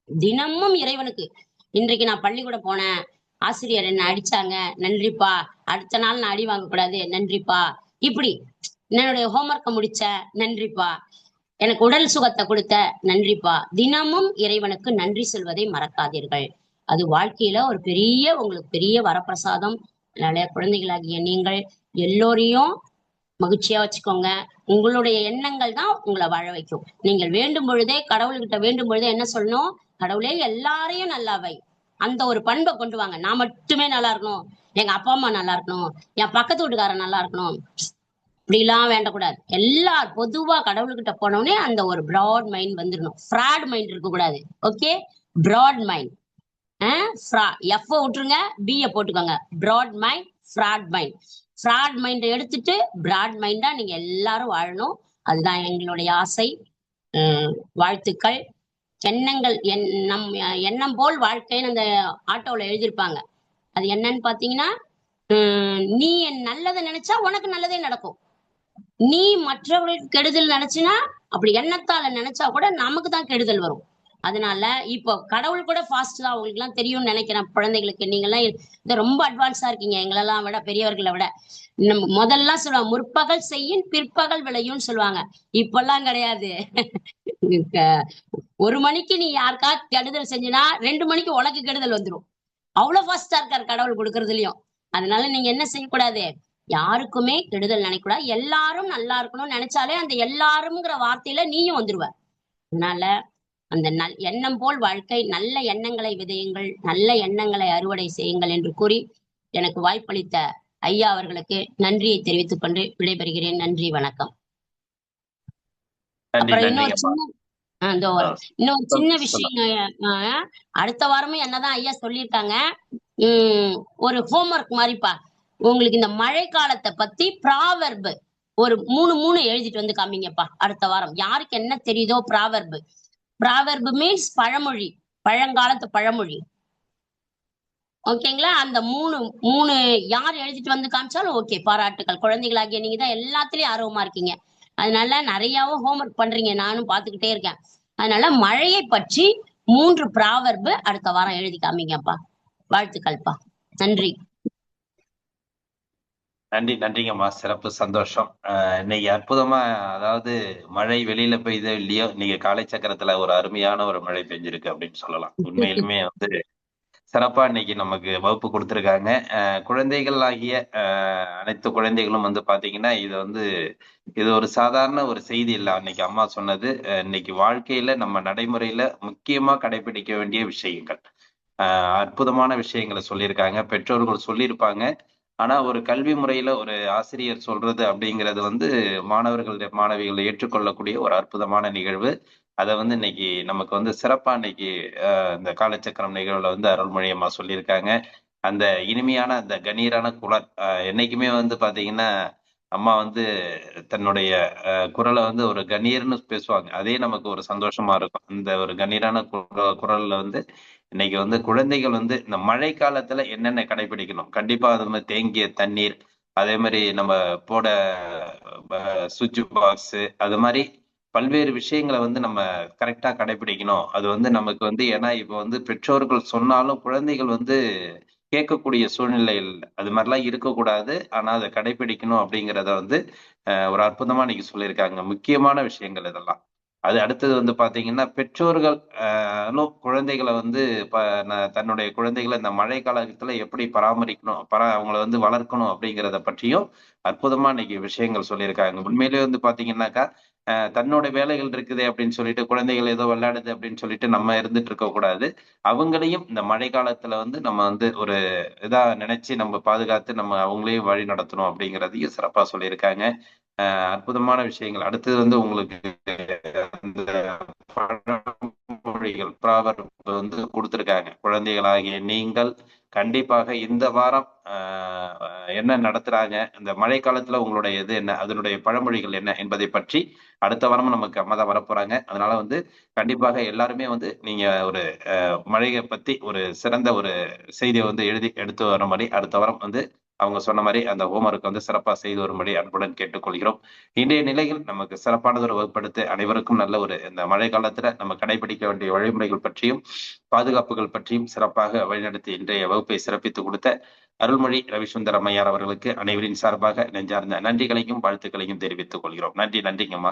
தினமும் இறைவனுக்கு, இன்றைக்கு நான் பள்ளிக்கூடம் போனேன், ஆசிரியர் என்ன அடிச்சாங்க, நன்றிப்பா. அடுத்த நாள் நான் அடி வாங்கக்கூடாது, நன்றிப்பா. இப்படி என்னுடைய ஹோம்ஒர்க்கை முடிச்ச, நன்றிப்பா. எனக்கு உடல் சுகத்தை கொடுத்த, நன்றிப்பா. தினமும் இறைவனுக்கு நன்றி சொல்வதை மறக்காதீர்கள். அது வாழ்க்கையில ஒரு உங்களுக்கு பெரிய வரப்பிரசாதம். அதனால குழந்தைகளாகிய நீங்கள் எல்லோரையும் மகிழ்ச்சியா வச்சுக்கோங்க. உங்களுடைய எண்ணங்கள் தான் உங்களை வாழ வைக்கும். நீங்கள் வேண்டும் பொழுதே, கடவுள்கிட்ட வேண்டும் பொழுதே என்ன சொல்லணும், கடவுளே எல்லாரையும் நல்லாவை, அந்த ஒரு பண்பை கொண்டு வாங்க. நான் மட்டுமே நல்லா இருக்கணும், எங்க அப்பா அம்மா நல்லா இருக்கணும், என் பக்கத்து வீட்டுக்காரன் நல்லா இருக்கணும், இப்படிலாம் வேண்டக்கூடாது. பொதுவா கடவுள்கிட்ட போனோடனே அந்த ஒரு பிராட் மைண்ட் வந்துடணும். ஃப்ராட் மைண்ட் இருக்க கூடாது. Okay, broad mind. எஃப் விட்டுருங்க, பிய போட்டுக்கோங்க. Broad mind, fraud mind. Fraud mind எடுத்துட்டு பிராட் மைண்டா நீங்க எல்லாரும் வாழணும். அதுதான் எங்களுடைய ஆசை. வாழ்த்துக்கள். எண்ணங்கள் நம் எண்ணம் போல் வாழ்க்கைன்னு அந்த ஆட்டோல எழுதியிருப்பாங்க. அது என்னன்னு பாத்தீங்கன்னா, நீ நல்லதை நினைச்சா உனக்கு நல்லதே நடக்கும். நீ மற்றவர்களுக்கு கெடுதல் நினைச்சினா, அப்படி எண்ணத்தால நினைச்சா கூட நமக்கு தான் கெடுதல் வரும். அதனால இப்போ கடவுள் கூட ஃபாஸ்ட் தான், உங்களுக்கு எல்லாம் தெரியும்னு நினைக்கிறேன். குழந்தைகளுக்கு நீங்க எல்லாம் இத ரொம்ப அட்வான்ஸா இருக்கீங்க, எங்களெல்லாம் விட, பெரியவர்களை விட. நம்ம முதல்ல சொல்லுவாங்க, முற்பகல் செய்யும் பிற்பகல் விளையும் சொல்லுவாங்க. இப்பெல்லாம் கிடையாது. 1 மணிக்கு நீ யாருக்கா கெடுதல் செஞ்சினா 2 மணிக்கு உனக்கு கெடுதல் வந்துடும். அவ்வளவு ஃபாஸ்டா இருக்காரு கடவுள் கொடுக்கறதுலயும். அதனால நீங்க என்ன செய்யக்கூடாது, யாருக்குமே கெடுதல் நினைக்கூடாது. எல்லாரும் நல்லா இருக்கணும்னு நினைச்சாலே அந்த எல்லாரும்ங்கிற வார்த்தையில நீயும் வந்துருவ. அதனால அந்த எண்ணம் போல் வாழ்க்கை, நல்ல எண்ணங்களை விதையுங்கள், நல்ல எண்ணங்களை அறுவடை செய்யுங்கள் என்று கூறி எனக்கு வாய்ப்பளித்த ஐயா அவர்களுக்கு நன்றியை தெரிவித்துக் கொண்டு விடைபெறுகிறேன். நன்றி, வணக்கம். அப்புறம் இன்னொரு சின்ன விஷயம், அடுத்த வாரமும் என்னதான் ஐயா சொல்லியிருக்காங்க, ஒரு ஹோம்ஒர்க் மாதிரிப்பா. உங்களுக்கு இந்த மழை காலத்தை பத்தி ப்ராவர்பு ஒரு 3 எழுதிட்டு வந்து காமிங்கப்பா. அடுத்த வாரம் யாருக்கு என்ன தெரியுதோ ப்ராவர்பு. ப்ராவர்பு மீன்ஸ் பழமொழி, பழங்காலத்து பழமொழி. ஓகேங்களா? அந்த 3 யார் எழுதிட்டு வந்து காமிச்சாலும் ஓகே, பாராட்டுக்கள். குழந்தைகளாகிய நீங்க தான் எல்லாத்துலயும் ஆர்வமா இருக்கீங்க. அதனால நிறையாவும் ஹோம்ஒர்க் பண்றீங்க, நானும் பாத்துக்கிட்டே இருக்கேன். அதனால மழையை பற்றி 3 ப்ராவர்பு அடுத்த வாரம் எழுதி காமிங்கப்பா. வாழ்த்துக்கள்ப்பா. நன்றி. நன்றிங்கம்மா, சிறப்பு, சந்தோஷம். இன்னைக்கு அற்புதமா, அதாவது மழை வெளியில பெய்தோ இல்லையோ, இன்னைக்கு காலை சக்கரத்துல ஒரு அருமையான ஒரு மழை பெஞ்சிருக்கு அப்படின்னு சொல்லலாம். உண்மையிலுமே வந்து சிறப்பா இன்னைக்கு நமக்கு வகுப்பு கொடுத்துருக்காங்க. குழந்தைகள் ஆகிய அனைத்து குழந்தைகளும் வந்து பாத்தீங்கன்னா, இது ஒரு சாதாரண ஒரு செய்தி இல்லை. அன்னைக்கு அம்மா சொன்னது இன்னைக்கு வாழ்க்கையில நம்ம நடைமுறையில முக்கியமா கடைபிடிக்க வேண்டிய விஷயங்கள், அற்புதமான விஷயங்களை சொல்லியிருக்காங்க. பெற்றோர்கள் சொல்லியிருப்பாங்க. ஆனா ஒரு கல்வி முறையில ஒரு ஆசிரியர் சொல்றது அப்படிங்கிறது மாணவிகள் ஏற்றுக்கொள்ளக்கூடிய ஒரு அற்புதமான நிகழ்வு. அதை இன்னைக்கு நமக்கு சிறப்பா இன்னைக்கு இந்த காலச்சக்கரம் நிகழ்வுல அருள்மொழி அம்மா சொல்லியிருக்காங்க. அந்த இனிமையான அந்த கணீரான குரல், என்னைக்குமே பாத்தீங்கன்னா அம்மா தன்னுடைய குரலை ஒரு கணீர்னு பேசுவாங்க. அதே நமக்கு ஒரு சந்தோஷமா இருக்கும். இந்த ஒரு கணீரான குரல்ல இன்னைக்கு குழந்தைகள் இந்த மழை காலத்துல என்னென்ன கடைபிடிக்கணும், கண்டிப்பா அது மாதிரி தேங்கிய தண்ணீர், அதே மாதிரி நம்ம போட சுவிட்ச் பாக்ஸ், அது மாதிரி பல்வேறு விஷயங்களை நம்ம கரெக்டா கடைபிடிக்கணும். அது நமக்கு ஏன்னா இப்ப பெற்றோர்கள் சொன்னாலும் குழந்தைகள் கேட்கக்கூடிய சூழ்நிலையில் அது மாதிரிலாம் இருக்கக்கூடாது. ஆனா அதை கடைபிடிக்கணும் அப்படிங்கிறத ஒரு அற்புதமா இன்னைக்கு சொல்லியிருக்காங்க. முக்கியமான விஷயங்கள் இதெல்லாம். அது அடுத்தது பாத்தீங்கன்னா, பெற்றோர்கள் குழந்தைகளை தன்னுடைய குழந்தைகளை இந்த மழை காலத்துல எப்படி பராமரிக்கணும், அவங்களை வளர்க்கணும் அப்படிங்கிறத பற்றியும் அற்புதமா இன்னைக்கு விஷயங்கள் சொல்லியிருக்காங்க. உண்மையிலேயே பாத்தீங்கன்னாக்கா, தன்னோட வேலைகள் இருக்குது அப்படின்னு சொல்லிட்டு குழந்தைகள் ஏதோ விளையாடுது அப்படின்னு சொல்லிட்டு நம்ம இருந்துட்டு இருக்க கூடாது. அவங்களையும் இந்த மழை காலத்துல நம்ம ஒரு இதா நினைச்சு நம்ம பாதுகாத்து நம்ம அவங்களையும் வழி நடத்தணும் அப்படிங்கிறதையும் சிறப்பா சொல்லியிருக்காங்க. அற்புதமான விஷயங்கள். அடுத்தது உங்களுக்கு அந்த பழமொழிகள் கொடுத்திருக்காங்க. குழந்தைகளாகிய நீங்கள் கண்டிப்பாக இந்த வாரம் என்ன நடத்துறாங்க, இந்த மழை காலத்துல உங்களுடைய இது என்ன, அதனுடைய பழமொழிகள் என்ன என்பதை பற்றி அடுத்த வாரமும் நமக்கு அம்மா தான் வரப்போறாங்க. அதனால கண்டிப்பாக எல்லாருமே நீங்க ஒரு மழையை பத்தி ஒரு சிறந்த ஒரு செய்தியை எழுதி எடுத்து வர மாதிரி அடுத்த வாரம் அவங்க சொன்ன மாதிரி அந்த ஹோம்ஒர்க் சிறப்பா செய்து வரும்படி அன்புடன் கேட்டுக்கொள்கிறோம். இன்றைய நிலையில் நமக்கு சிறப்பானதொரு வகுப்படுத்த அனைவருக்கும் நல்ல ஒரு இந்த மழை காலத்துல நம்ம கடைபிடிக்க வேண்டிய வழிமுறைகள் பற்றியும் பாதுகாப்புகள் பற்றியும் சிறப்பாக வழிநடத்தி இன்றைய வகுப்பை சிறப்பித்து கொடுத்த அருள்மொழி ரவிசுந்தரம் ஐயார் அவர்களுக்கு அனைவரின் சார்பாக நெஞ்சார்ந்த நன்றிகளையும் வாழ்த்துக்களையும் தெரிவித்துக் கொள்கிறோம். நன்றிங்கம்மா.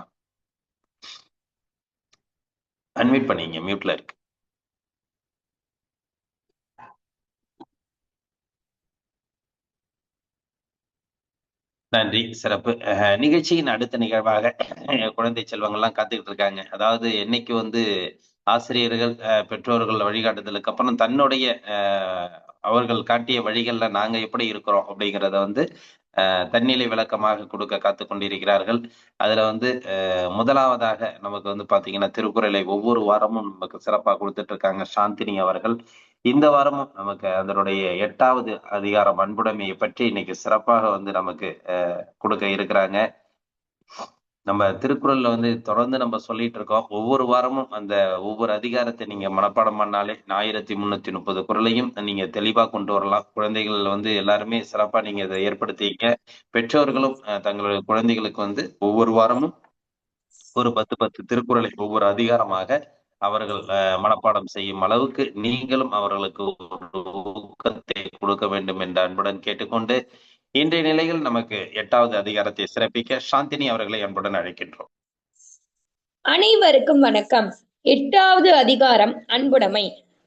அன்மியூட் பண்ணீங்க, மியூட்ல இருக்கு. நன்றி, சிறப்பு. நிகழ்ச்சியின் அடுத்த நிகழ்வாக குழந்தை செல்வங்கள்லாம் காத்துக்கிட்டு இருக்காங்க. அதாவது என்னைக்கு ஆசிரியர்கள் பெற்றோர்கள் வழிகாட்டுதலுக்கு அப்புறம் தன்னுடைய அவர்கள் காட்டிய வழிகள்ல நாங்க எப்படி இருக்கிறோம் அப்படிங்கிறத வந்து தன்னிலை விளக்கமாக கொடுக்க காத்து கொண்டிருக்கிறார்கள். அதுல வந்து முதலாவதாக நமக்கு வந்து பாத்தீங்கன்னா திருக்குறளை ஒவ்வொரு வாரமும் நமக்கு சிறப்பாக கொடுத்துட்டு இருக்காங்க சாந்தினி அவர்கள். இந்த வாரமும் நமக்கு அதனுடைய 8வது அதிகாரம் அன்புடைமையை பற்றி இன்னைக்கு சிறப்பாக வந்து நமக்கு கொடுக்க இருக்கிறாங்க. நம்ம திருக்குறள்ல வந்து தொடர்ந்து நம்ம சொல்லிட்டு இருக்கோம். ஒவ்வொரு வாரமும் அந்த ஒவ்வொரு அதிகாரத்தை நீங்க மனப்பாடம் பண்ணாலே 1330 குறளையும் நீங்க தெளிவா கொண்டு வரலாம். குழந்தைகள் வந்து எல்லாருமே சிறப்பா நீங்க இதை ஏற்படுத்திக்க. பெற்றோர்களும் தங்களுடைய குழந்தைகளுக்கு வந்து ஒவ்வொரு வாரமும் ஒரு 10 திருக்குறளை ஒவ்வொரு அதிகாரமாக அவர்கள் மனப்பாடம் செய்யும் அளவுக்கு நீங்களும் அவர்களுக்கு ஒரு ஊக்கத்தை கொடுக்க வேண்டும் என்ற அன்புடன் கேட்டுக்கொண்டு இன்றைய நிலையில் நமக்கு 8வது அதிகாரத்தை சிறப்பிக்க சாந்தினி அவர்களை அன்புடன் அழைக்கின்றோம். அனைவருக்கும் வணக்கம். 8வது அதிகாரம் அன்புடைமை.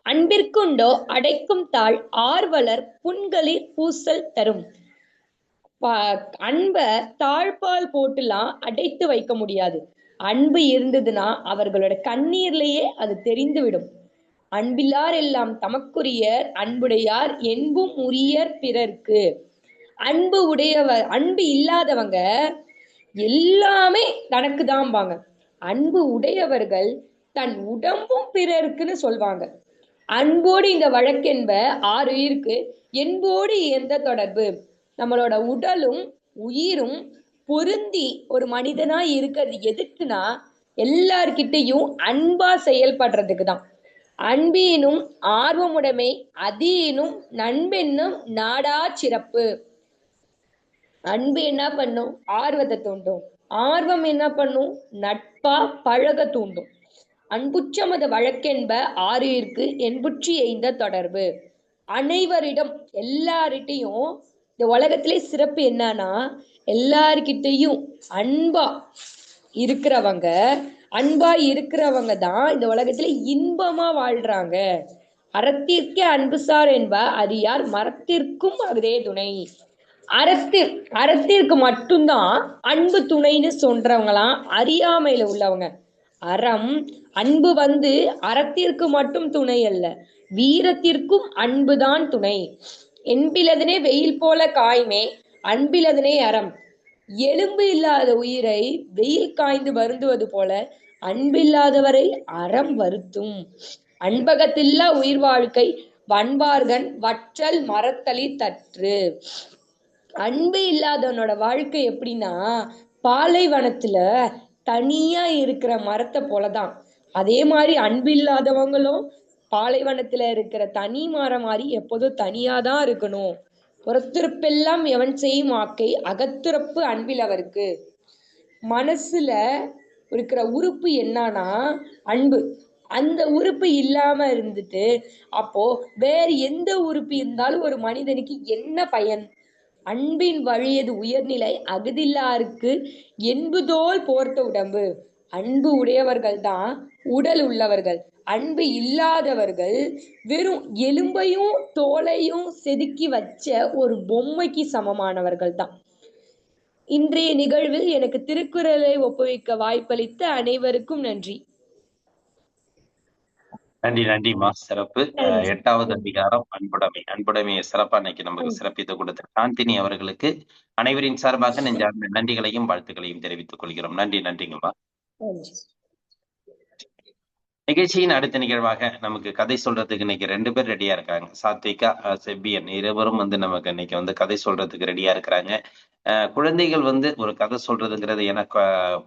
அன்பிற்குண்டோ அடைக்கும் தாழ் ஆர்வலர் புண்களில் பூசல் தரும். அன்ப தாழ்பால் போட்டுலாம் அடைத்து வைக்க முடியாது. அன்பு இருந்ததுன்னா அவர்களோட கண்ணீர்லயே அது தெரிந்துவிடும். அன்பில்லார் எல்லாம் தமக்குரியர், அன்புடையார் என்பும் உரியர் பிறர்க்கு. அன்பு இல்லாதவங்க எல்லாமே தனக்கு தான்பாங்க. அன்பு உடையவர்கள் தன் உடம்பும் பிறருக்குன்னு சொல்வாங்க. அன்போடு இந்த வழக்கென்ப 6 உயிருக்கு என்போடு எந்த தொடர்பு. நம்மளோட உடலும் உயிரும் பொருந்தி ஒரு மனிதனா இருக்கிறது எதுக்குன்னா எல்லார்கிட்டையும் அன்பா செயல்படுறதுக்கு தான். அன்பீனும் ஆர்வமுடைமை அதீனும் நண்பென்னும் நாடா சிறப்பு. அன்பு என்ன பண்ணும்? ஆர்வத்தை தூண்டும். ஆர்வம் என்ன பண்ணும்? நட்பா பழக தூண்டும். அன்புச்சமது வழக்கென்ப 6 உயிருக்கு என்புற்றி எய்ந்த தொடர்பு. அனைவரிடம் எல்லார்கிட்டையும் இந்த உலகத்திலே சிறப்பு என்னன்னா எல்லார்கிட்டையும் அன்பா இருக்கிறவங்க தான் இந்த உலகத்துல இன்பமா வாழ்றாங்க. அறத்திற்கே அன்புசார் என்ப அறியார் மரத்திற்கும் அதே துணை. அறத்திற்கு மட்டும்தான் அன்பு துணைன்னு சொல்றவங்களாம் அறியாமையில உள்ளவங்க. அன்பு வந்து அறத்திற்கு மட்டும் துணை அல்ல, வீரத்திற்கும் அன்புதான் துணை. என்பிலதனே வெயில் போல காய்மே அன்பிலதனே அறம். எலும்பு இல்லாத உயிரை வெயில் காய்ந்து வருந்துவது போல அன்பில்லாதவரை அறம் வருத்தும். அன்பகத்தில்லா உயிர் வாழ்க்கை வன்பார்கன் வற்றல் மரத்தளி தற்று. அன்பு இல்லாதவனோட வாழ்க்கை எப்படின்னா பாலைவனத்துல தனியா இருக்கிற மரத்தை போலதான். அதே மாதிரி அன்பு இல்லாதவங்களும் பாலைவனத்துல இருக்கிற தனி மரம் மாதிரி எப்போதும் தனியாதான் இருக்கணும். புறத்துறப்பெல்லாம் எவன் செய்யும் ஆக்கை அகத்துறப்பு அன்பில் அவருக்கு. மனசுல இருக்கிற உறுப்பு என்னன்னா அன்பு. அந்த உறுப்பு இல்லாம இருந்துட்டு அப்போ வேறு எந்த உறுப்பு இருந்தாலும் ஒரு மனிதனுக்கு என்ன பயன்? அன்பின் வழியது உயர்நிலை அகுதில்லாருக்கு என்புதோல் போர்த்த உடம்பு. அன்பு உடையவர்கள் தான் உடல் உள்ளவர்கள். அன்பு இல்லாதவர்கள் வெறும் எலும்பையும் தோலையும் செதுக்கி வச்ச ஒரு பொம்மைக்கு சமமானவர்கள் தான். இன்றைய நிகழ்வில் எனக்கு திருக்குறளை ஒப்புவிக்க வாய்ப்பளித்த அனைவருக்கும் நன்றி. நன்றிமா. சிறப்பு. 8வது அதிகாரம் அன்புடைமை. அன்புடைமையை சிறப்பா இன்னைக்கு நமக்கு சிறப்பித்து கொடுத்த சாந்தினி அவர்களுக்கு அனைவரின் சார்பாக நெஞ்சார்ந்த நன்றிகளையும் வாழ்த்துக்களையும் தெரிவித்துக் கொள்கிறோம். நன்றிங்கம்மா. நிகழ்ச்சியின் அடுத்த நிகழ்வாக நமக்கு கதை சொல்றதுக்கு இன்னைக்கு 2 பேர் ரெடியா இருக்காங்க. சாத்விகா, செப்பியன் இருவரும் வந்து நமக்கு இன்னைக்கு வந்து கதை சொல்றதுக்கு ரெடியா இருக்கிறாங்க. குழந்தைகள் வந்து ஒரு கதை சொல்றதுங்கிறது எனக்கு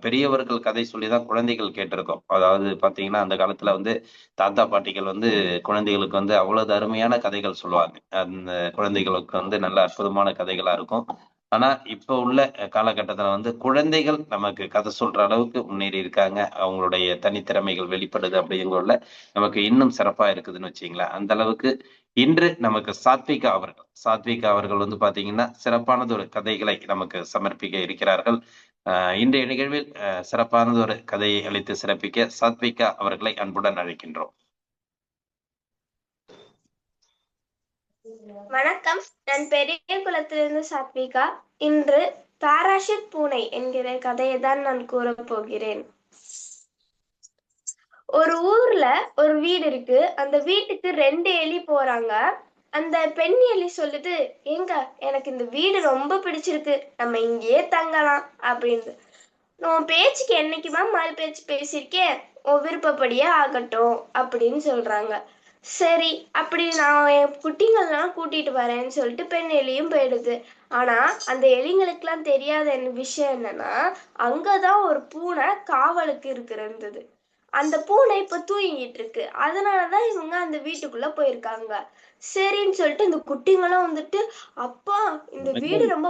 பெரியவர்கள் கதை சொல்லிதான் குழந்தைகள் கேட்டிருக்கோம். அதாவது பாத்தீங்கன்னா அந்த காலத்துல வந்து தாத்தா பாட்டிகள் வந்து குழந்தைகளுக்கு வந்து அவ்வளவு அருமையான கதைகள் சொல்லுவாங்க. அந்த குழந்தைகளுக்கு வந்து நல்ல அற்புதமான கதைகளா இருக்கும். ஆனா இப்ப உள்ள காலகட்டத்துல வந்து குழந்தைகள் நமக்கு கதை சொல்ற அளவுக்கு முன்னேறி இருக்காங்க. அவங்களுடைய தனித்திறமைகள் வெளிப்படுது அப்படிங்கிறதுல நமக்கு இன்னும் சிறப்பா இருக்குதுன்னு வச்சுங்களேன். அந்த அளவுக்கு இன்று நமக்கு சாத்விகா அவர்கள் வந்து பாத்தீங்கன்னா சிறப்பானது ஒரு கதைகளை நமக்கு சமர்ப்பிக்க இருக்கிறார்கள். இன்றைய நிகழ்வில் சிறப்பானது ஒரு கதையை அளித்து சிறப்பிக்க சாத்விகா அவர்களை அன்புடன் அழைக்கின்றோம். வணக்கம், நான் பெரிய குளத்திலிருந்து சாத்விகா. இன்று பாராஷூட் பூனை என்கிற கதையை தான் நான் கூற போகிறேன். ஒரு ஊர்ல ஒரு வீடு இருக்கு. அந்த வீட்டுக்கு 2 எலி போறாங்க. அந்த பெண் எலி சொல்லுது, ஏங்க எனக்கு இந்த வீடு ரொம்ப பிடிச்சிருக்கு, நம்ம இங்கேயே தங்கலாம் அப்படின்னு. உன் பேச்சுக்கு என்னைக்குமா மறு பேச்சு பேசியிருக்கேன், உன் விருப்பப்படியே ஆகட்டும் அப்படின்னு சொல்றாங்க. சரி, அப்படி நான் என் குட்டிங்கள்லாம் கூட்டிட்டு வரேன்னு சொல்லிட்டு பெண் எலியும் போயிடுது. ஆனா அந்த எலிங்களுக்கெல்லாம் தெரியாத விஷயம் என்னன்னா, அங்கதான் ஒரு பூனை காவலுக்கு இருந்தது. அந்த பூனை இப்ப தூங்கிட்டு இருக்கு. அதனாலதான் இவங்க அந்த வீட்டுக்குள்ள போயிருக்காங்க. சரின்னு சொல்லிட்டு இந்த குட்டிங்களும் வந்துட்டு, அப்பா இந்த வீடு ரொம்ப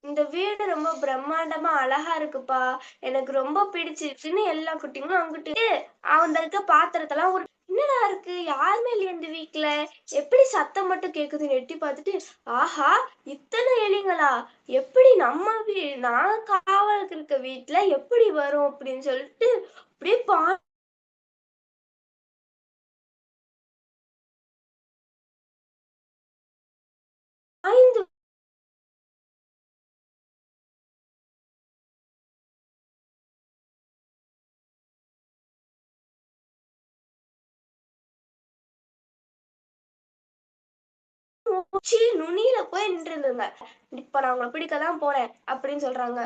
இந்த வீடு ரொம்ப பிரம்மாண்டமா அழகா இருக்குப்பா, எனக்கு ரொம்ப பிடிச்சிருக்குன்னு எல்லா குட்டிங்களும் அங்கிட்டு அந்த இருக்க பாத்திரத்தெல்லாம் ஒரு என்னடா இருக்கு, யாருமே இல்லையா இந்த வீட்டுல, எப்படி சத்தம் மட்டும் கேக்குதுன்னு எட்டி பார்த்துட்டு, ஆஹா இத்தனை எலிங்களா, எப்படி நம்ம நான் காவலுக்கு இருக்க வீட்டுல எப்படி வரும் அப்படின்னு சொல்லிட்டு அப்படியே பாய்ந்து நுனியில போய் நின்றுங்க. இப்ப நான் உங்களை பிடிக்கதான் போறேன் அப்படின்னு சொல்றாங்க.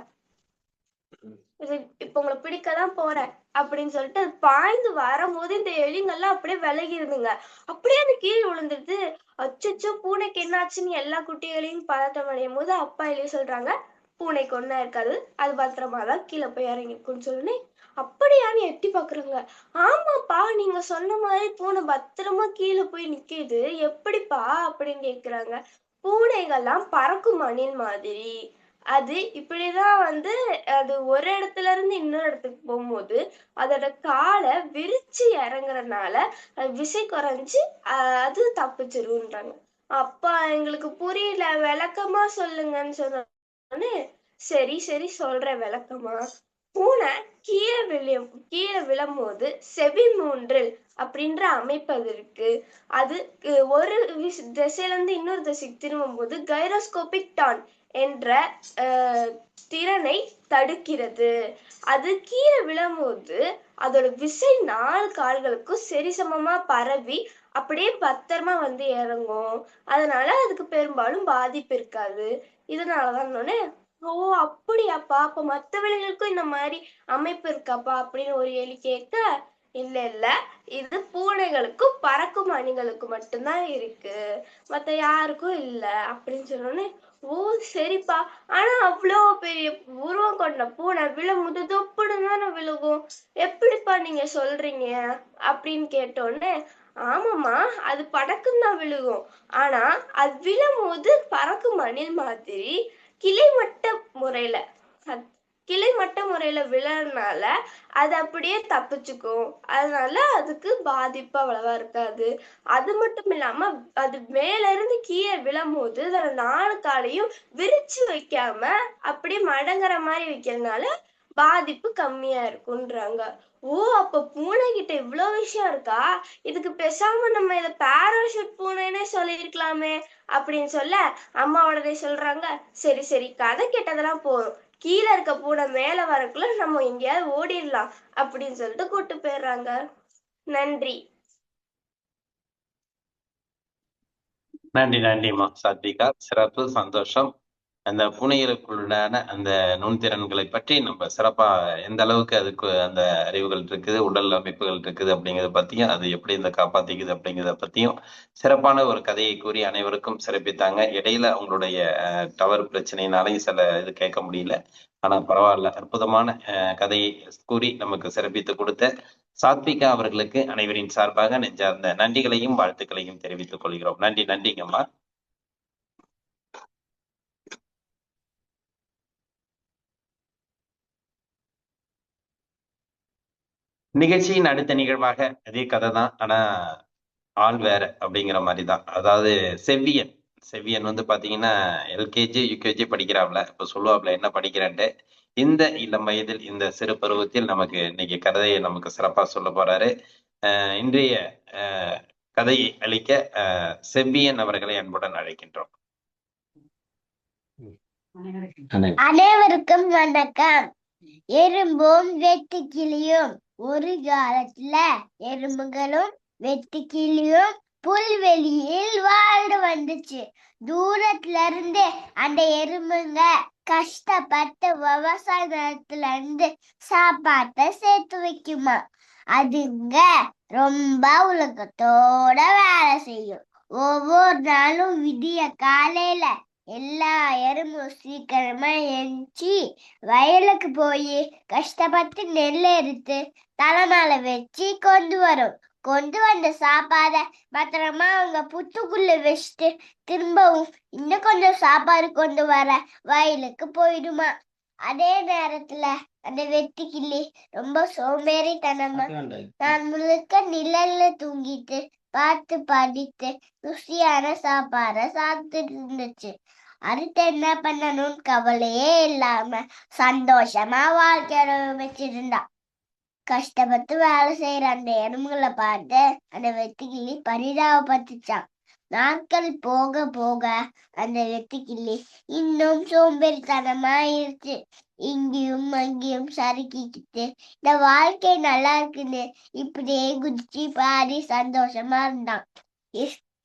இப்ப உங்களை பிடிக்கதான் போறேன் அப்படின்னு சொல்லிட்டு பாய்ந்து வரும்போது இந்த எலிங்கெல்லாம் அப்படியே விலகிருதுங்க. அப்படியே அந்த கீழே விழுந்துருது. அச்சச்சோ பூனைக்கு என்னாச்சுன்னு எல்லா குட்டிகளையும் பதட்டம் அடையும் போது அப்பா எலி சொல்றாங்க, பூனைக்கு ஒண்ணா இருக்காது, அது பத்திரமாதான் கீழே போய் இறங்கிருக்குன்னு சொல்லி, அப்படியான்னு எட்டி பாக்குறாங்க. ஆமாப்பா நீங்க சொன்ன மாதிரி பூனை பத்திரமா கீழே போய் நிக்குது, எப்படிப்பா அப்படின்னு கேக்குறாங்க. பூனைகள்லாம் பறக்கும் அணில் மாதிரி. அது இப்படிதான் அது ஒரு இடத்துல இருந்து இன்னொரு இடத்துக்கு போகும்போது அதோட காலை விரிச்சு இறங்குறதுனால அது விசை குறைஞ்சு அது தப்பிச்சிருன்றாங்க. அப்பா எங்களுக்கு புரியல, விளக்கமா சொல்லுங்கன்னு சொன்னோடனே, சரி சரி சொல்றேன் விளக்கமா. பூனை கீழே விழும்போது செவி மூன்றில் அப்படின்ற அமைப்பு அது இருக்கு. அது ஒரு திசையில இருந்து இன்னொரு திசைக்கு திரும்பும் போது கைரோஸ்கோபிக் டான் என்ற திறனை தடுக்கிறது. அது கீழே விழும்போது அதோட விசை 4 கால்களுக்கும் சரிசமமா பரவி அப்படியே பத்திரமா இறங்கும். அதனால அதுக்கு பெரும்பாலும் பாதிப்பு இருக்காது. இதனாலதான் ஓ அப்படியாப்பா, அப்ப மத்த விலங்குகளுக்கும் இந்த மாதிரி அமைப்பு இருக்காப்பா அப்படின்னு ஒரு எலி கேட்க, இல்ல இல்ல, இது பூனைகளுக்கும் பறக்கும் அணிகளுக்கும் மட்டும்தான் இருக்கு, மத்த யாருக்கும் இல்ல அப்படின்னு சொன்னோன்னே, ஓ சரிப்பா, ஆனா அவ்வளோ பெரிய உருவம் கொண்ட பூனை விழும்போது தொப்புன்னு தானே விழுகும், எப்படிப்பா நீங்க சொல்றீங்க அப்படின்னு கேட்டோன்னே, ஆமாம்மா அது படக்குன்னு தான் விழுகும், ஆனா அது விழும்போது பறக்கும் அணில் மாதிரி கிளைமட்ட முறையில விழறதுனால அது அப்படியே தப்பிச்சுக்கும். அதனால அதுக்கு பாதிப்பு அவ்வளவா இருக்காது. அது மட்டும் இல்லாம அது மேல இருந்து கீழே விழும்போது அதோட 4 காலையும் விரிச்சு வைக்காம அப்படியே மடங்குற மாதிரி வைக்கிறதுனால பாதிப்பு கம்மியா இருக்குன்றாங்க. ஓ அப்ப பூனை கிட்ட இவ்வளவு விஷயம் இருக்கா, இதுக்கு பேசாம நம்ம இத பாராசூட் பூனைன்னே சொல்லியிருக்கலாமே அப்படின்னு சொல்ல, அம்மா உடனே சொல்றாங்க, சரி சரி கதை கேட்டதெல்லாம் போதும், கீழே இருக்க பூனை மேல வரக்குள்ள நம்ம எங்கேயாவது ஓடிடலாம் அப்படின்னு சொல்லிட்டு கூட்டு போயிடுறாங்க. நன்றி. நன்றி நன்றிம்மா சாத்விகா, சிறப்பு, சந்தோஷம். அந்த பூனைகளுக்குள்ளான அந்த நுண்திறன்களை பற்றி நம்ம சிறப்பா எந்த அளவுக்கு அதுக்கு அந்த அறிவுகள் இருக்குது, உடல் அமைப்புகள் இருக்குது அப்படிங்கிறத பத்தியும், அது எப்படி இந்த காப்பாத்திக்குது அப்படிங்கிறத பத்தியும் சிறப்பான ஒரு கதையை கூறி அனைவருக்கும் சிறப்பித்தாங்க. இடையில அவங்களுடைய டவர் பிரச்சனையினாலையும் சில இது கேட்க முடியல. ஆனா பரவாயில்ல, அற்புதமான கதையை கூறி நமக்கு சிறப்பித்து கொடுத்த சாத்விகா அவர்களுக்கு அனைவரின் சார்பாக நெஞ்சார்ந்த நன்றிகளையும் வாழ்த்துக்களையும் தெரிவித்துக் கொள்கிறோம். நன்றி. நன்றிங்கம்மா. நிகழ்ச்சியின் அடுத்த நிகழ்வாக அதே கதை தான், ஆனா ஆள் வேற அப்படிங்கிற மாதிரி தான். அதாவது செவ்வியன் பாத்தீங்கன்னா எல்கேஜி யூகேஜி படிக்கிறாப்ல. இப்ப சொல்லுவாப்ல என்ன படிக்கிறேன்ட்டு. இந்த இளம் வயதில் இந்த சிறு பருவத்தில் நமக்கு இன்னைக்கு கதையை நமக்கு சிறப்பா சொல்ல போறாரு. இன்றைய கதையை அளிக்க செவ்வியன் அவர்களை அன்புடன் அழைக்கின்றோம். அனைவருக்கும் வணக்கம். எறும்பும் வெட்டுக்கிளியும். ஒரு காலத்துல எறும்புகளும் வெட்டுக்கிளியும் புல்வெளியில் வாழ்ந்து வந்துச்சு. தூரத்துல இருந்து அந்த எறும்புங்க கஷ்டப்பட்டு விவசாய நிலத்துல இருந்து சாப்பாட்டை சேர்த்து வைக்குமா. அதுங்க ரொம்ப உலகத்தோட வேலை செய்யும். ஒவ்வொரு நாளும் விடிய காலையில எல்லா எறும்பும் சீக்கிரமா எஞ்சி வயலுக்கு போய் கஷ்டப்பட்டு நெல் எடுத்து தலைமையில வச்சு கொண்டு வரும். கொண்டு வந்த சாப்பாட பத்திரமா அவங்க புத்துக்குள்ள வச்சுட்டு திரும்பவும் இன்னும் கொஞ்சம் சாப்பாடு கொண்டு வர வயலுக்கு போயிடுமா. அதே நேரத்துல அந்த வெட்டுக்கிளி ரொம்ப சோம்பேறித்தனமா நான் முழுக்க நிழல்ல தூங்கிட்டு பார்த்து படித்து ருசியான சாப்பாட சாப்பிட்டு இருந்துச்சு. அடுத்து என்ன பண்ணணும்னு கவலையே இல்லாம சந்தோஷமா வாழ்க்கை வச்சிருந்தா. கஷ்டப்பட்டு வேலை செய்யற அந்த எறும்புகளை பார்த்து அந்த வெட்டுக்கிளி பரிதாபப்பட்டுச்சான். நாட்கள் போக போக அந்த வெட்டுக்கிளி இன்னும் சோம்பேறித்தனமா இருந்துச்சு. இங்கேயும் அங்கேயும் சறுக்கிக்கிட்டு இந்த வாழ்க்கை நல்லா இருக்குன்னு இப்படியே குதிச்சு பாடி சந்தோஷமா இருந்தான்.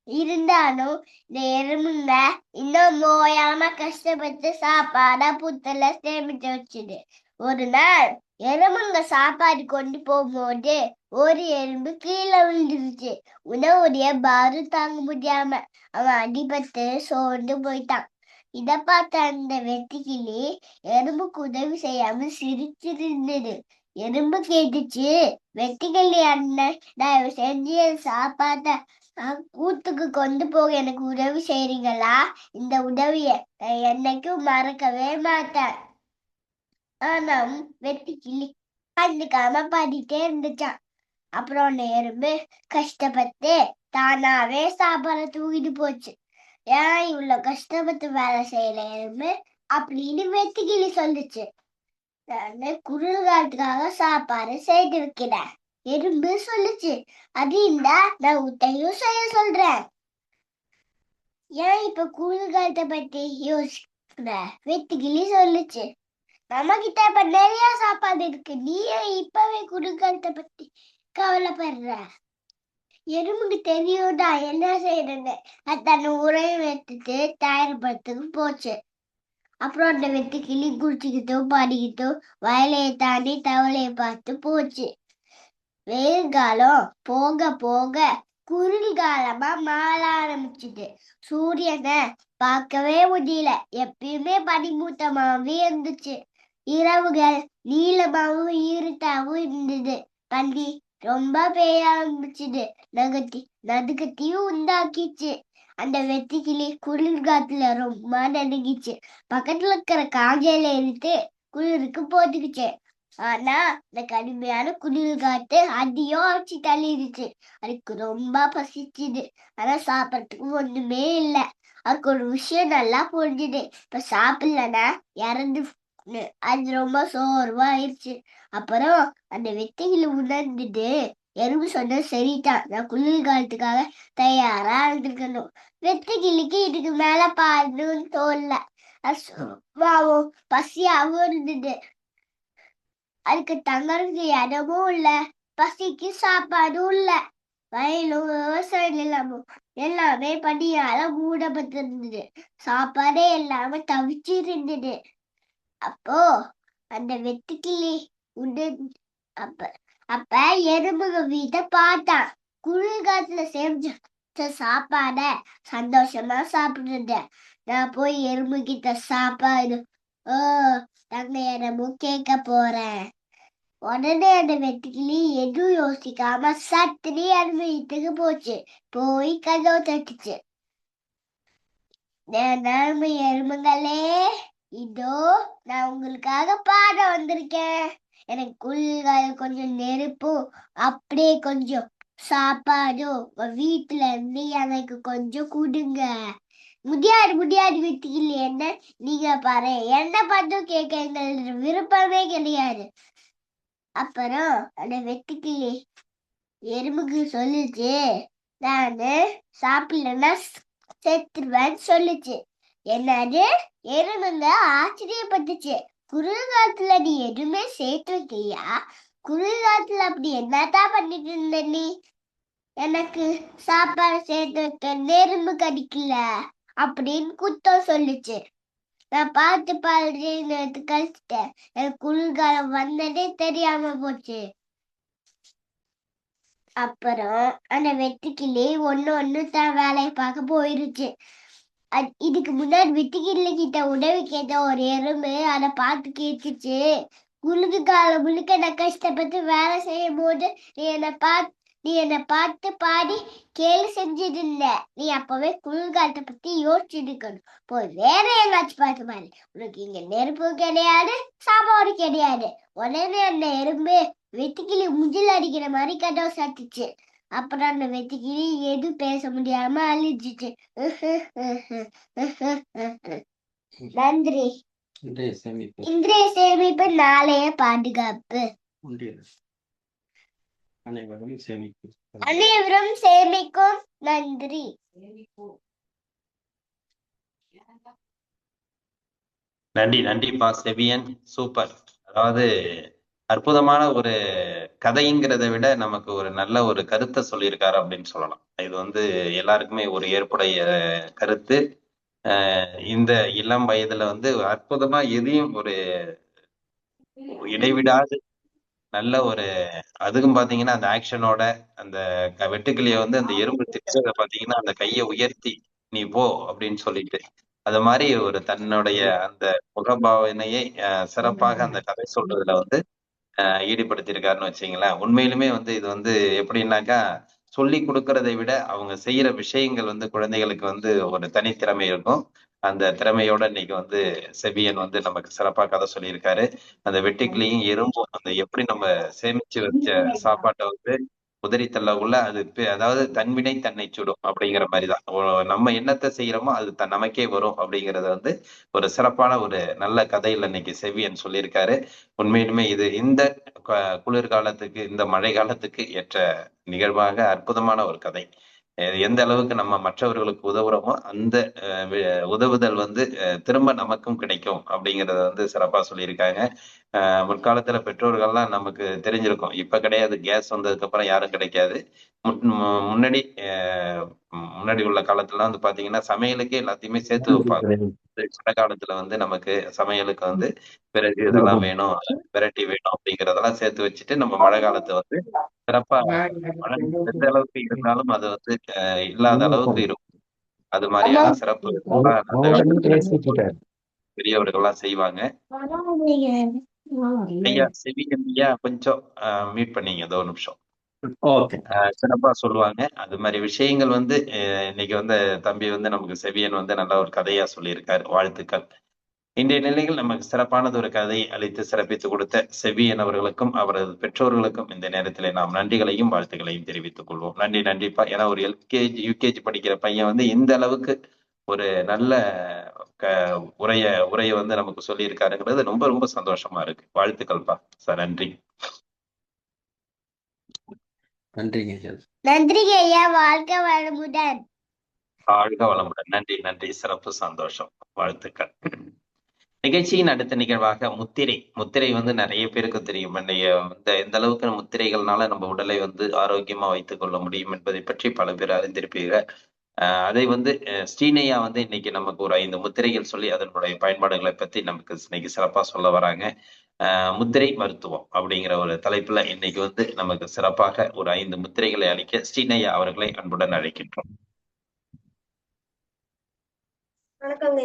இருந்தாலும் இந்த எறும்புங்க இன்னும் ஓயாம கஷ்டப்பட்டு சாப்பாட புத்தல சேமிச்சு வச்சுது. ஒரு நாள் எறும்புங்க சாப்பாடு கொண்டு போகும்போது ஒரு எறும்பு கீழே விழுந்துருச்சு. உணவுடைய பாரு தாங்க முடியாம அவன் அடிபட்டு சோர்ந்து போயிட்டான். இத பார்த்த அந்த வெட்டுக்கிளி எறும்புக்கு உதவி செய்யாம சிரிச்சிருந்தது. எறும்பு கேட்டுச்சு, வெட்டுக்கிளி அண்ணன் தயவு செஞ்சு என் சாப்பாட்ட கூத்துக்கு கொண்டு போக எனக்கு உதவி செய்றீங்களா? இந்த உதவிய நான் என்னைக்கும் மறக்கவே மாட்டேன். ஆனா வெட்டுக்கிளி கண்டுக்காம பாடிட்டே இருந்துச்சான். அப்புறம் அந்த எறும்பு கஷ்டப்பட்டு தானாவே சாப்பாட தூக்கிட்டு போச்சு. ஏன் இவ்வளவு கஷ்டப்பட்டு வேலை செய்யற எறும்பு அப்படின்னு வெட்டுக்கிளி சொல்லுச்சு. நான் குளிர்காலத்துக்காக சாப்பாடு செய்து வைக்கிறேன். எறும்பு சொல்லுச்சு. அது இருந்தா நான் உட்டையும் செய்ய சொல்றேன். ஏன் இப்ப குளிர்காலத்தை பத்தி யோசிக்கிற? வெட்டுக்கிளி சொல்லுச்சு. நம்ம கிட்ட இப்ப நிறைய சாப்பாடு இருக்கு, நீ இப்பவே குளிர்காலத்தை பத்தி கவலைப்படுற? எறும்புக்கு தெரியும்டா என்ன செய்யறேன்னு. அது தன்னை உரையும் எடுத்துட்டு தயார்படுத்துக்கு போச்சு. அப்புறம் அந்த வெட்டுக்கிளி குடிச்சுக்கிட்டும் பாடிக்கிட்டும் வயலையை தாண்டி தவளையை பார்த்து போச்சு. வெயில் காலம் போக போக குளிர்காலமா மாற ஆரம்பிச்சுது. சூரியனை பார்க்கவே முடியல. எப்பயுமே பனிமூட்டமாவே இருந்துச்சு. இரவுகள் நீளமாவும் இருட்டாவும் இருந்தது. பனி ரொம்ப பெய்ய ஆரம்பிச்சுது. நடுக்கத்தையும் உண்டாக்கிச்சு. அந்த வெட்டுக்கிளி குளிர்காத்துல ரொம்ப நடுங்கிச்சு. பக்கத்துல இருக்கிற காஞ்சையில எடுத்து குளிருக்கு போட்டுக்குச்சு. ஆனா இந்த கடுமையான குளிர் காத்து அதையும் அடிச்சு தள்ளிடுச்சு. அதுக்கு ரொம்ப பசிச்சுது. ஆனா சாப்பிடறதுக்கு ஒண்ணுமே இல்ல. அதுக்கு ஒரு விஷயம் நல்லா புரிஞ்சுது. இப்ப சாப்பிடலன்னா இறந்து அது ரொம்ப சோர்வா ஆயிடுச்சு. அப்புறம் அந்த வெட்டுக்கிளி உணர்ந்துட்டு எறும்பு சொன்ன சரிதான், நான் குளிர்காலத்துக்காக தயாரா இருந்திருக்கணும். வெட்டுக்கிளிக்கு இதுக்கு மேல பாடணும்னு தோணல. பசியாவும் இருந்தது. அதுக்கு தங்கறதுக்கு இடமும் இல்ல, பசிக்கு சாப்பாடும் இல்ல. வயலும் விவசாய நிலமும் எல்லாமே பனியால மூடப்பட்டிருந்தது. சாப்பாடே இல்லாம தவிச்சு இருந்தது. அப்போ அந்த வெட்டுக்கிளி அப்ப எறும்புக வீட்டை பார்த்தான். குளிர்காலத்துல செஞ்ச சாப்பாட சந்தோஷமா சாப்பிடுறது. நான் போய் எறும்பு கிட்ட சாப்பாடு தங்க இடமும் கேட்க போறேன். உடனே அந்த வெட்டுக்கிளி எதுவும் யோசிக்காம சட்டுனி எறும்பு வீட்டுக்கு போச்சு. போய் கதவு தட்டுச்சு. நரம்பு எறும்புங்களே, இதோ நான் உங்களுக்காக பாட வந்திருக்கேன். எனக்கு குளிர்காலம் கொஞ்சம் நெருப்பும் அப்படியே கொஞ்சம் சாப்பாடும் வீட்டுல இருந்து எனக்கு கொஞ்சம் கொடுங்க. முடியாது முடியாது வெட்டுக்கிளி, என்ன நீங்க பாரு, என்ன பார்த்தும் கேட்க எங்களுக்கு விருப்பமே கிடையாது. அப்புறம் அந்த வெட்டுக்கிளி எறும்புக்கு சொல்லுச்சு, நானு சாப்பிடலன்னா செத்துருவேன்னு சொல்லுச்சு. என்னது? எறும்புங்க ஆச்சரியப்பட்டுச்சு. குளிர்காலத்துல நீ எதுவுமே சேர்த்து வைக்கலையா? குளிர்காலத்துல அப்படி என்னதான் பண்ணிட்டு இருந்த நீ? எனக்கு சாப்பாடு சேர்த்து வைக்க நெரும்பு கடிக்கல அப்படின்னு குத்தம் சொல்லுச்சு. நான் பார்த்து கழிச்சிட்டேன். எனக்கு குளிர்காலம் வந்ததே தெரியாம போச்சு. அப்புறம் அந்த வெட்டுக்கிளி ஒண்ணு தான் வேலையை பார்க்க போயிருச்சு. இதுக்கு முன்னாடி வெட்டுக்கிளி கிட்ட உதவி கேட்ட ஒரு எறும்பு அதை பார்த்து கேட்டுச்சு. குளிர்காலம் முழுக்க நான் கஷ்டப்பட்டு வேலை செய்யும் போது நீ என்னை பார்த்து பாடி கேலி செஞ்சுட்டு இருந்த. நீ அப்பவே குளிர்காலத்தை பத்தி யோசிச்சுட்டு இருக்கணும். போய் வேற எங்காச்சும் பார்த்து பாரு. உனக்கு இங்க நெருப்பு கிடையாது, சாப்பாடு கிடையாது. உடனே அந்த எறும்பு வெட்டுக்கிளி முஞ்சில் அடிக்கிற மாதிரி கதவை சாத்துச்சு. அப்புறம் அந்த வெட்டுக்கிளி எதுவும் பேச முடியாம அழிஞ்சிச்சு. நன்றி. இன்றைய சேமிப்பு நாளைய பாதுகாப்பு. அனைவரும் சேமிக்கும். நன்றி. நன்றிப்பா செவியன், சூப்பர். அதாவது அற்புதமான ஒரு கதைங்கிறத விட நமக்கு ஒரு நல்ல ஒரு கருத்தை சொல்லியிருக்காரு அப்படின்னு சொல்லலாம். இது வந்து எல்லாருக்குமே ஒரு ஏற்புடைய கருத்து. இந்த இளம் வயதுல வந்து அற்புதமா எதையும் ஒரு இடைவிடாது நல்ல ஒரு அதுக்கும் பாத்தீங்கன்னா அந்த ஆக்ஷனோட அந்த வெட்டுக்கிளிய வந்து அந்த எறும்பு திச்சத பாத்தீங்கன்னா அந்த கையை உயர்த்தி நீ போ அப்படின்னு சொல்லிட்டு அது மாதிரி ஒரு தன்னுடைய அந்த முகபாவனையை சிறப்பாக அந்த கதை சொல்றதுல வந்து ஈடுபடுத்தியிருக்காருன்னு வச்சுங்களேன். உண்மையிலுமே வந்து இது வந்து எப்படின்னாக்கா சொல்லி கொடுக்கறதை விட அவங்க செய்யற விஷயங்கள் வந்து குழந்தைகளுக்கு வந்து ஒரு தனித்திறமை இருக்கும். அந்த திறமையோட இன்னைக்கு வந்து செபியன் வந்து நமக்கு சிறப்பா கதை சொல்லியிருக்காரு. அந்த வெட்டுக்கிளியும் எறும்பும் அந்த எப்படி நம்ம சேமிச்சு வச்ச சாப்பாட்டை வந்து உதறி தள்ளக்குள்ள அது அதாவது தன்வினை தன்னை சுடும் அப்படிங்கிற மாதிரிதான். நம்ம என்னத்தை செய்யறோமோ அது நமக்கே வரும் அப்படிங்கறத வந்து ஒரு சிறப்பான ஒரு நல்ல கதையில இன்னைக்கு செவியன் சொல்லியிருக்காரு. உண்மையிலுமே இது இந்த குளிர்காலத்துக்கு இந்த மழை காலத்துக்கு ஏற்ற நிகழ்வாக அற்புதமான ஒரு கதை. எந்த அளவுக்கு நம்ம மற்றவர்களுக்கு உதவுறோமோ அந்த உதவுதல் வந்து திரும்ப நமக்கும் கிடைக்கும் அப்படிங்கறத வந்து சிறப்பா சொல்லியிருக்காங்க. முற்காலத்துல பெற்றோர்கள்லாம் நமக்கு தெரிஞ்சிருக்கும். இப்ப கிடையாது, கேஸ் வந்ததுக்கு அப்புறம் யாரும் கிடைக்காது. முன்னாடி முன்னாடி உள்ள காலத்துல வந்து பாத்தீங்கன்னா சமையலுக்கு எல்லாத்தையுமே சேர்த்து வைப்பாங்க. மழை காலத்துல வந்து நமக்கு சமையலுக்கு வந்து பிறகு இதெல்லாம் வேணும், வெரைட்டி வேணும் அப்படிங்கறதெல்லாம் சேர்த்து வச்சுட்டு நம்ம மழை காலத்தை வந்து சிறப்பா மழை எந்த அளவுக்கு இருந்தாலும் அது வந்து இல்லாத அளவுக்கு இருக்கும். அது மாதிரியான சிறப்பு பெரியவர்கள்லாம் செய்வாங்க. ஐயா செவியன் ஐயா கொஞ்சம் மீட் பண்ணீங்க ஏதோ ஒரு நிமிஷம். சிறப்பா சொல்லுவாங்க. அது மாதிரி விஷயங்கள் வந்து இன்னைக்கு வந்து தம்பி வந்து நமக்கு செவியன் வந்து நல்ல ஒரு கதையா சொல்லியிருக்காரு. வாழ்த்துக்கள். இன்றைய நிலையில் நமக்கு சிறப்பானது ஒரு கதையை அளித்து சிறப்பித்து கொடுத்த செவியன் அவர்களுக்கும் அவரது பெற்றோர்களுக்கும் இந்த நேரத்திலே நாம் நன்றிகளையும் வாழ்த்துக்களையும் தெரிவித்துக் கொள்வோம். நன்றிப்பா. ஏன்னா ஒரு எல்கேஜி யூகேஜி படிக்கிற பையன் வந்து இந்த அளவுக்கு ஒரு நல்ல உரைய வந்து நமக்கு சொல்லி இருக்காருங்கிறது ரொம்ப ரொம்ப சந்தோஷமா இருக்கு. வாழ்த்துக்கள்ப்பா சார். நன்றிங்க ஐயா. வாழ்க வளமுடன். வாழ்க வளமுடன். நன்றி. சிறப்பு, சந்தோஷம். வாழ்த்துக்கள். நிகழ்ச்சியின் அடுத்த நிகழ்வாக முத்திரை வந்து நிறைய பேருக்கு தெரியும். எந்த அளவுக்கு முத்திரைகள்னால நம்ம உடலை வந்து ஆரோக்கியமா வைத்துக் கொள்ள முடியும் என்பதை பற்றி பல பேர் அறிந்திருப்பீர்கள். அதை வந்து ஸ்ரீனையா வந்து இன்னைக்கு நமக்கு ஒரு 5 முத்திரைகள் சொல்லி அதனுடைய பயன்பாடுகளை பத்தி நமக்கு இன்னைக்கு சிறப்பா சொல்ல வராங்க. முத்திரை மருத்துவம் அப்படிங்கிற ஒரு தலைப்புல இன்னைக்கு வந்து நமக்கு சிறப்பாக ஒரு 5 முத்திரைகளை அளிக்க ஸ்ரீனையா அவர்களை அன்புடன் அழைக்கின்றோம். வணக்கம்.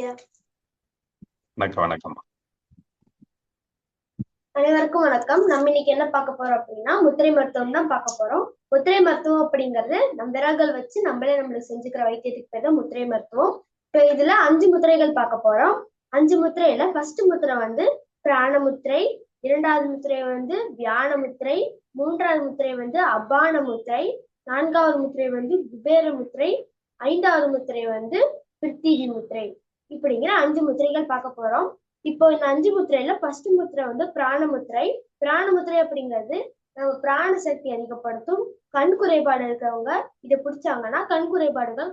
அனைவருக்கும் வணக்கம். நம்ம இன்னைக்கு என்ன பார்க்க போறோம் அப்படின்னா முத்திரை மருத்துவம் தான் பார்க்க போறோம். முத்திரை மருத்துவம் அப்படிங்கிறது நம்ம விரல்கள் வச்சு நம்மளுக்கு செஞ்சுக்கிற வைத்தியத்துக்கு பேர் தான் முத்திரை மருத்துவம். இப்போ இதுல 5 முத்திரைகள் பார்க்க போறோம். 5 முத்திரையில ஃபர்ஸ்ட் முத்திரை வந்து பிராண முத்திரை, 2வது முத்திரை வந்து வியான முத்திரை, 3வது முத்திரை வந்து அபான முத்திரை, 4வது முத்திரை வந்து குபேர முத்திரை, 5வது முத்திரை வந்து பிருத்திவி முத்திரை. இப்படிங்கிற 5 முத்திரைகள் பார்க்க போறோம். இப்போ இந்த 5 முத்திரையில ஃபர்ஸ்ட் முத்திரை வந்து பிராண முத்திரை. பிராண முத்திரை அப்படிங்கிறது நம்ம பிராண சக்தி அதிகப்படுத்தும். கண் குறைபாடு இருக்கிறவங்க இதை பிடிச்சாங்கன்னா கண் குறைபாடுகள்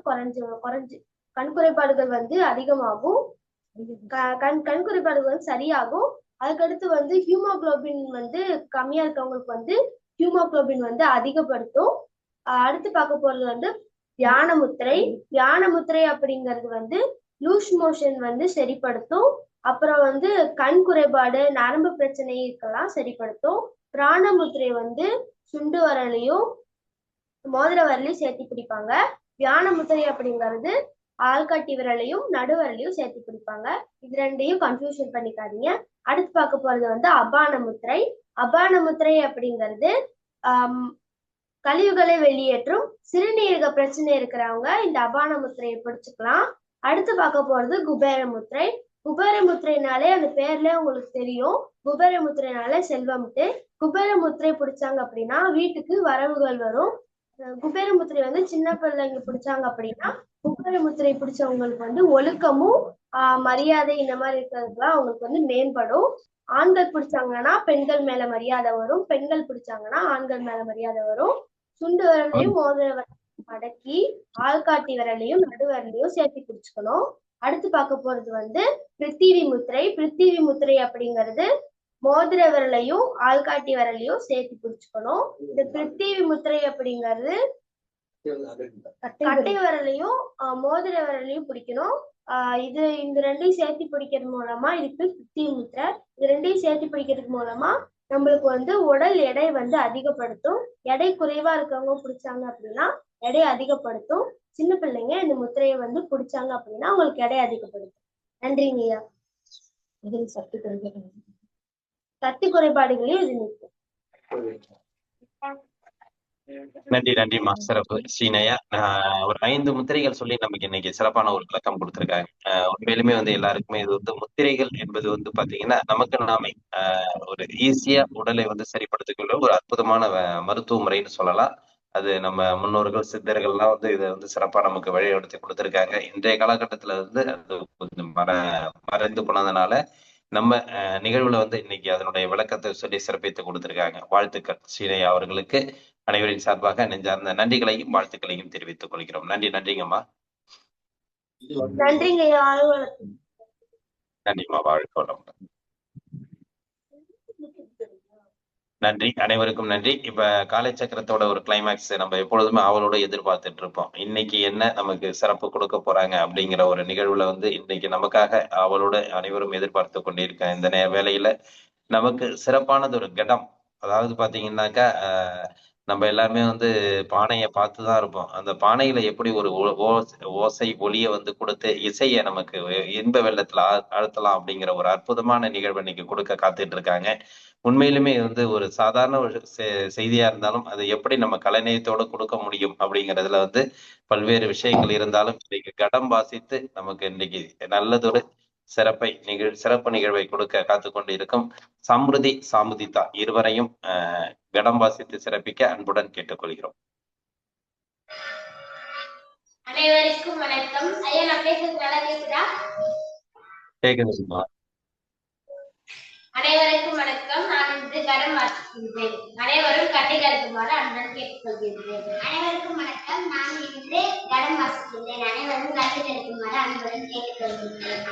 கண் குறைபாடுகள் வந்து அதிகமாகும். கண் குறைபாடுகள் வந்து சரியாகும். அதுக்கடுத்து வந்து ஹியூமோகுளோபின் வந்து கம்மியா இருக்கவங்களுக்கு வந்து ஹியூமோகுளோபின் வந்து அதிகப்படுத்தும். அடுத்து பார்க்க போறது வந்து தியான முத்திரை. தியான முத்திரை அப்படிங்கிறது வந்து லூஸ் மோஷன் வந்து சரிப்படுத்தும். அப்புறம் வந்து கண் குறைபாடு, நரம்பு பிரச்சனை இருக்கலாம் சரிப்படுத்தும். பிராண முத்திரை வந்து சுண்டு வரலையும் மோதிர வரலையும் சேர்த்து பிடிப்பாங்க. தியான முத்திரை அப்படிங்கிறது ஆள்காட்டி விரலையும் நடுவரலையும் சேர்த்து பிடிப்பாங்க. இது ரெண்டையும் கன்ஃபியூஷன் பண்ணிக்காதீங்க. அடுத்து பார்க்க போறது வந்து அபான முத்திரை. அபான முத்திரை அப்படிங்கிறது கழிவுகளை வெளியேற்றும் சிறுநீரக பிரச்சனை இருக்கிறவங்க இந்த அபான முத்திரையை பிடிச்சுக்கலாம். அடுத்து பார்க்க போறது குபேர முத்திரை. குபேர முத்திரைனாலே அந்த பேர்ல உங்களுக்கு தெரியும். குபேர முத்திரைனால செல்வம்ட்டு. குபேர முத்திரை பிடிச்சாங்க அப்படின்னா வீட்டுக்கு வரவுகள் வரும். குபேர முத்திரை வந்து சின்ன பிள்ளைங்க பிடிச்சாங்க அப்படின்னா குபேர முத்திரை பிடிச்சவங்களுக்கு வந்து ஒழுக்கமும் மரியாதை இந்த மாதிரி இருக்கிறதுலாம் அவங்களுக்கு வந்து மேம்படும். ஆண்கள் பிடிச்சாங்கன்னா பெண்கள் மேல மரியாதை வரும். பெண்கள் பிடிச்சாங்கன்னா ஆண்கள் மேல மரியாதை வரும். சுண்டு விரலையும் மோதிர விரலையும் மடக்கி ஆள்காட்டி விரலையும் நடுவரலையும் சேர்த்து பிடிச்சுக்கணும். அடுத்து பார்க்க போறது வந்து பிருத்திவி முத்திரை. பிருத்திவி முத்திரை அப்படிங்கிறது மோதிர விரலையும் ஆள்காட்டி விரலையும் சேர்த்து பிடிச்சுக்கணும். இந்த பிருத்திவி முத்திரை அப்படிங்கிறது கட்டை விரலையும் மோதிர விரலையும் பிடிக்கணும். இந்த ரெண்டையும் சேர்த்து பிடிக்கிறது மூலமா இதுக்கு பிருத்திவி முத்திரை. இது ரெண்டையும் சேர்த்து பிடிக்கிறதுக்கு மூலமா நம்மளுக்கு வந்து உடல் எடை வந்து அதிகப்படுத்தும். எடை குறைவா இருக்கவங்க பிடிச்சாங்க அப்படின்னா எடை அதிகப்படுத்தும். சின்ன பிள்ளைங்க இந்த முத்திரையை வந்து பிடிச்சாங்க அப்படின்னா அவங்களுக்கு எடை அதிகப்படுத்தும். நன்றிங்கய்யா. சக்தி குறைபாடுகளையும் இது நீக்கும். நன்றி நன்றிமா, சிறப்பு ஸ்ரீனயா. ஒரு 5 முத்திரைகள் சொல்லி நமக்கு இன்னைக்கு சிறப்பான ஒரு விளக்கம் கொடுத்திருக்காங்க. உண்மையிலுமே வந்து எல்லாருக்குமே இது வந்து முத்திரைகள் என்பது வந்து பாத்தீங்கன்னா நமக்கு நாமே ஒரு ஈஸியா உடலை வந்து சரிப்படுத்திக்கொள்ள ஒரு அற்புதமான மருத்துவ முறைன்னு சொல்லலாம். அது நம்ம முன்னோர்கள் சித்தர்கள்லாம் வந்து இதை வந்து சிறப்பா நமக்கு வழிநடத்தி கொடுத்திருக்காங்க. இன்றைய காலகட்டத்துல வந்து அது கொஞ்சம் மறைந்து போனதுனால நம்ம நிகழ்வுல வந்து இன்னைக்கு அதனுடைய விளக்கத்தை சொல்லி சிறப்பித்து கொடுத்திருக்காங்க. வாழ்த்துக்கள் ஸ்ரீனயா அவர்களுக்கு. அனைவரின் சார்பாக நெஞ்சார்ந்த நன்றிகளையும் வாழ்த்துக்களையும் தெரிவித்துக் கொள்கிறோம். நன்றிங்கம்மா. நன்றிம்மா, வாழ்க்கை. நன்றி, அனைவருக்கும் நன்றி. இப்ப காலைச்சக்கரத்தோட ஒரு கிளைமேக்ஸ் நம்ம எப்பொழுதுமே அவளோட எதிர்பார்த்துட்டு இருப்போம். இன்னைக்கு என்ன நமக்கு சிறப்பு கொடுக்க போறாங்க அப்படிங்கிற ஒரு நிகழ்வுல வந்து இன்னைக்கு நமக்காக அவளோட அனைவரும் எதிர்பார்த்து கொண்டிருக்க இந்த வேலையில நமக்கு சிறப்பானது ஒரு கடம். அதாவது பாத்தீங்கன்னாக்கா நம்ம எல்லாருமே வந்து பானையை பார்த்துதான் இருப்போம். அந்த பானையில எப்படி ஒரு ஓசை ஒலியை வந்து கொடுத்து இசையை நமக்கு இன்ப வெள்ளத்துல அழுத்தலாம் அப்படிங்கிற ஒரு அற்புதமான நிகழ்வு இன்னைக்கு கொடுக்க காத்துட்டு இருக்காங்க. உண்மையிலுமே வந்து ஒரு சாதாரண ஒரு செய்தியா இருந்தாலும் அதை எப்படி நம்ம கலைநயத்தோட கொடுக்க முடியும் அப்படிங்கிறதுல வந்து பல்வேறு விஷயங்கள் இருந்தாலும் இன்னைக்கு கடம் வாசித்து நமக்கு இன்னைக்கு நல்லதொரு சிறப்பு நிகழ்வை கொடுக்க காத்து கொண்டு இருக்கும் சம்ருதி சாமுதிதா இருவரையும் கடம் வாசித்து சிறப்பிக்க அன்புடன் கேட்டுக்கொள்கிறோம். அனைவருக்கும் வணக்கம். ஐயா, நான் பேசுறது நல்லா கேக்குதா? கேக்குதுமா. அனைவருக்கும் வணக்கம். நான் இன்று கடம் வாசிக்கின்றேன். அனைவரும் கட்டை கழுத்துமாறு அன்புடன் கேட்டுக்கொள்கிறேன். அனைவருக்கும் வணக்கம். நான் இன்று கடம் வாசிக்கின்றேன். அனைவரும் கட்டை கழுத்துமாறு அன்புடன் கேட்டுக்கொள்கிறேன்.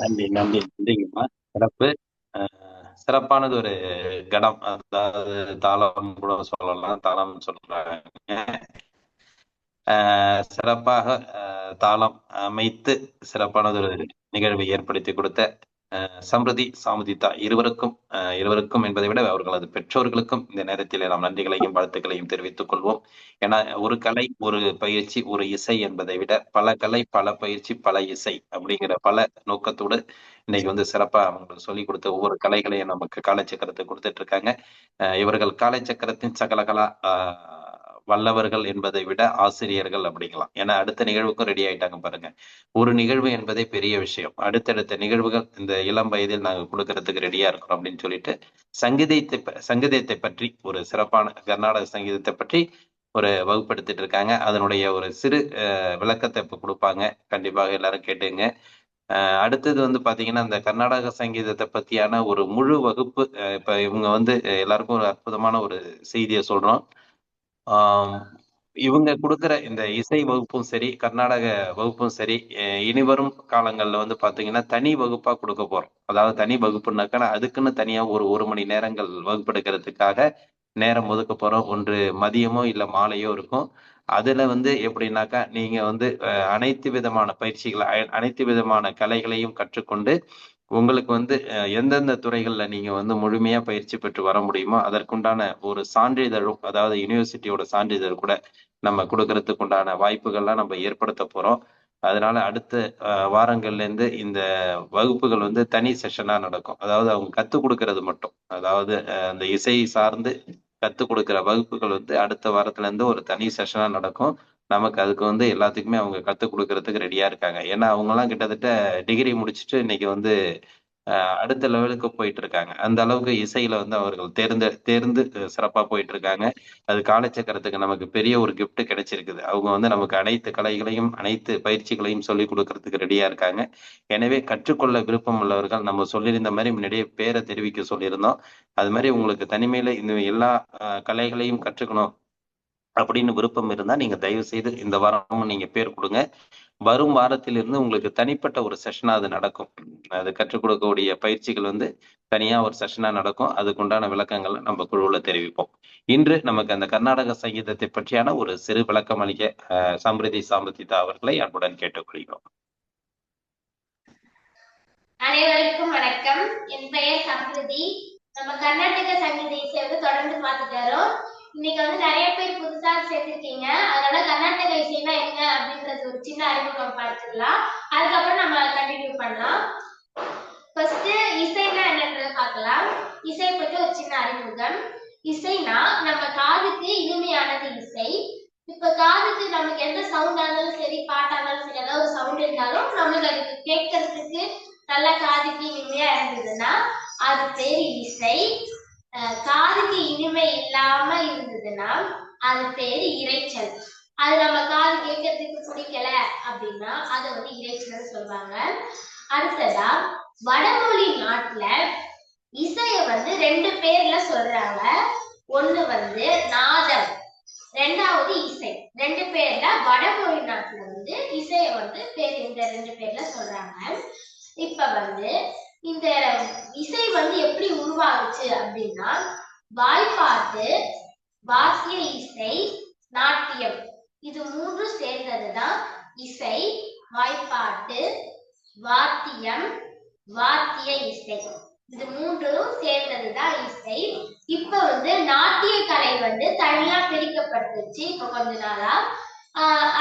நன்றிங்கம்மா. சிறப்பு. சிறப்பானது ஒரு கடம், அதாவது தாளம் கூட சொல்லலாம், தாளம் சொல்றாங்க. சிறப்பாக தாளம் அமைத்து சிறப்பானது ஒரு நிகழ்வை ஏற்படுத்தி கொடுத்த சம்ருதி சாமுதிதா இருவருக்கும் என்பதை விட அவர்களது பெற்றோர்களுக்கும் இந்த நேரத்தில் நாம் நன்றிகளையும் வாழ்த்துக்களையும் தெரிவித்துக் கொள்வோம். ஏன்னா ஒரு கலை, ஒரு பயிற்சி, ஒரு இசை என்பதை விட பல கலை, பல பயிற்சி, பல இசை அப்படிங்கிற பல நோக்கத்தோடு இன்னைக்கு வந்து சிறப்பா அவங்களுக்கு சொல்லிக் கொடுத்த ஒவ்வொரு கலைகளையும் நமக்கு காலச்சக்கரத்தை கொடுத்துட்டு இருக்காங்க. இவர்கள் காலச்சக்கரத்தின் சகலகலா வல்லவர்கள் என்பதை விட ஆசிரியர்கள் அப்படிங்கலாம். ஏன்னா அடுத்த நிகழ்வுக்கும் ரெடி ஆயிட்டாங்க பாருங்க. ஒரு நிகழ்வு என்பதே பெரிய விஷயம். அடுத்தடுத்த நிகழ்வுகள் இந்த இளம் வயதில் நாங்க கொடுக்கறதுக்கு ரெடியா இருக்கிறோம் அப்படின்னு சொல்லிட்டு சங்கீதத்தை பற்றி ஒரு சிறப்பான கர்நாடக சங்கீதத்தை பற்றி ஒரு வகுப்படுத்திட்டு இருக்காங்க. அதனுடைய ஒரு சிறு விளக்கத்தை இப்ப கொடுப்பாங்க. கண்டிப்பாக எல்லாரும் கேட்டுங்க. அடுத்தது வந்து பாத்தீங்கன்னா இந்த கர்நாடக சங்கீதத்தை பத்தியான ஒரு முழு வகுப்பு. இப்ப இவங்க வந்து எல்லாருக்கும் ஒரு அற்புதமான ஒரு செய்தியை சொல்றோம். இவங்க கொடுக்குற இந்த இசை வகுப்பும் சரி, கர்நாடக வகுப்பும் சரி, இனிவரும் காலங்கள்ல வந்து பாத்தீங்கன்னா தனி வகுப்பா கொடுக்க போறோம். அதாவது தனி வகுப்புனாக்கா அதுக்குன்னு தனியா ஒரு மணி நேரங்கள் வகுப்பெடுக்கிறதுக்காக நேரம் ஒதுக்க போறோம். ஒன்று மதியமோ இல்ல மாலையோ இருக்கும். அதுல வந்து எப்படின்னாக்கா நீங்க வந்து அனைத்து விதமான பயிற்சிகளை, அனைத்து விதமான கலைகளையும் கற்றுக்கொண்டு உங்களுக்கு வந்து எந்தெந்த துறைகள்ல நீங்க வந்து முழுமையா பயிற்சி பெற்று வர முடியுமோ அதற்குண்டான ஒரு சான்றிதழும், அதாவது யூனிவர்சிட்டியோட சான்றிதழ் கூட நம்ம கொடுக்கறதுக்கு உண்டான வாய்ப்புகள்லாம் நம்ம ஏற்படுத்த போறோம். அதனால அடுத்த வாரங்கள்ல இருந்து இந்த வகுப்புகள் வந்து தனி செஷனா நடக்கும். அதாவது அவங்க கத்துக் கொடுக்கறது மட்டும், அதாவது அந்த இசை சார்ந்து கத்துக் கொடுக்கிற வகுப்புகள் வந்து அடுத்த வாரத்துல இருந்து ஒரு தனி செஷனா நடக்கும். நமக்கு அதுக்கு வந்து எல்லாத்துக்குமே அவங்க கத்துக் கொடுக்கறதுக்கு ரெடியா இருக்காங்க. ஏன்னா அவங்க எல்லாம் கிட்டத்தட்ட டிகிரி முடிச்சுட்டு இன்னைக்கு வந்து அடுத்த லெவலுக்கு போயிட்டு இருக்காங்க. அந்த அளவுக்கு இசையில வந்து அவர்கள் தேர்ந்து சிறப்பா போயிட்டு இருக்காங்க. அது காலச்சக்கரத்துக்கு நமக்கு பெரிய ஒரு கிஃப்ட் கிடைச்சிருக்குது. அவங்க வந்து நமக்கு அனைத்து கலைகளையும், அனைத்து பயிற்சிகளையும் சொல்லிக் கொடுக்கறதுக்கு ரெடியா இருக்காங்க. எனவே கற்றுக்கொள்ள விருப்பம் உள்ளவர்கள், நம்ம சொல்லியிருந்த மாதிரி முன்னாடியே பேரை தெரிவிக்க சொல்லியிருந்தோம். அது மாதிரி உங்களுக்கு தனிமையில இந்த எல்லா கலைகளையும் கற்றுக்கணும் அப்படின்னு விருப்பம் இருந்தா நீங்க தயவு செய்து இந்த வாரமும் நீங்க பேர் கொடுங்க. வரும் வாரத்திலிருந்து உங்களுக்கு தனிப்பட்ட ஒரு செஷனா அது நடக்கும். அது கற்றுக் கொடுக்கக்கூடிய பயிற்சிகள் வந்து தனியா ஒரு செஷனா நடக்கும். அதுக்குண்டான விளக்கங்கள் நம்ம குழுவுல தெரிவிப்போம். இன்று நமக்கு அந்த கர்நாடக சங்கீதத்தை பற்றியான ஒரு சிறு விளக்கம் அளிக்க சம்ருதி சாமுதிதா அவர்களை அன்புடன் கேட்டுக்கொள்கிறோம். அனைவருக்கும் வணக்கம். என் பெயர் சம்ருதி. நம்ம கர்நாடக சங்கீத இசை வந்து தொடர்ந்து பார்த்துட்டு வரோம். இன்னைக்கு வந்து நிறைய பேர் புதுசா சேர்த்திருக்கீங்க. அதனால கர்நாடக இசைனா என்ன அப்படின்றது ஒரு சின்ன அறிமுகம் பார்த்துக்கலாம். அதுக்கப்புறம் நம்ம கண்டினியூ பண்ணலாம். ஃபர்ஸ்ட் இசைனா என்னன்றத பார்க்கலாம். இசை பற்றி ஒரு சின்ன அறிமுகம். இசைனா நம்ம காதுக்கு இனிமையானது இசை. இப்ப காதுக்கு நமக்கு எந்த சவுண்டா இருந்தாலும் சரி, பாட்டா இருந்தாலும் சரி, ஏதாவது ஒரு சவுண்ட் இருந்தாலும் நம்மளுக்கு அதுக்கு கேட்கறதுக்கு நல்ல காதுக்கு இனிமையா இருந்ததுன்னா அது பேரு இசை. காதுக்கு இனிமை இல்லாம இருந்ததுன்னா அது பேரு இரைச்சல். அது நம்ம காது கேட்கறதுக்கு பிடிக்கல அப்படின்னா அதை வந்து இரைச்சல் சொல்லுவாங்க. அடுத்ததா வடமொழி நாட்டுல இசைய வந்து 2 பேர்ல சொல்றாங்க. ஒண்ணு வந்து நாதம், ரெண்டாவது இசை. 2 பேர்ல வடமொழி நாட்டுல வந்து இசைய வந்து இந்த 2 பேர்ல சொல்றாங்க. இப்ப வந்து இந்த இசை வந்து எப்படி உருவாகுச்சு அப்படின்னா வாய்ப்பாட்டு, வாத்திய இசை, நாட்டியம், இது 3 சேர்ந்ததுதான் இசை. வாய்ப்பாட்டு, வாத்தியம், வாத்திய இசை, இது 3ம் சேர்ந்ததுதான் இசை. இப்ப வந்து நாட்டிய கலை வந்து தனியா பிரிக்கப்பட்டுச்சு இப்ப கொஞ்ச நாளா.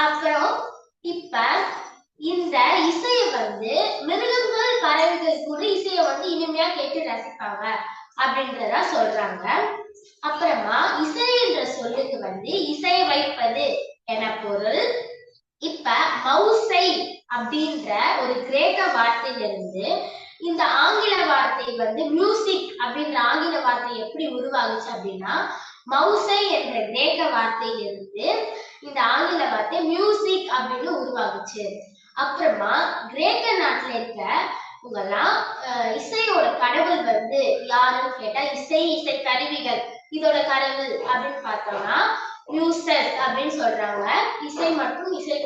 அப்புறம் இப்ப இந்த இசையை வந்து மிருகங்கள், பறவைகள் கூட இசையை வந்து இனிமையா கேட்டு ரசிப்பாங்க அப்படின்றத சொல்றாங்க. அப்புறமா இசை என்ற சொல்லுக்கு வந்து இசை வைப்பது என பொருள். இப்ப மௌசை அப்படின்ற ஒரு கிரேக்க வார்த்தையிலிருந்து இந்த ஆங்கில வார்த்தை வந்து மியூசிக் அப்படின்ற ஆங்கில வார்த்தை எப்படி உருவாகுச்சு அப்படின்னா மௌசை என்ற கிரேக்க வார்த்தையிலிருந்து இந்த ஆங்கில வார்த்தை மியூசிக் அப்படின்னு உருவாகுச்சு. அப்புறமா கிரேக்க நாட்டுல இருக்க உங்கெல்லாம் இசையோட கடவுள் வந்து யாருன்னு கேட்டா இசை கருவிகள், இதோட கடவுள் அப்படின்னு பார்த்தோம்னா மியூசஸ் அப்படின்னு சொல்றாங்க. இசை மற்றும் இசை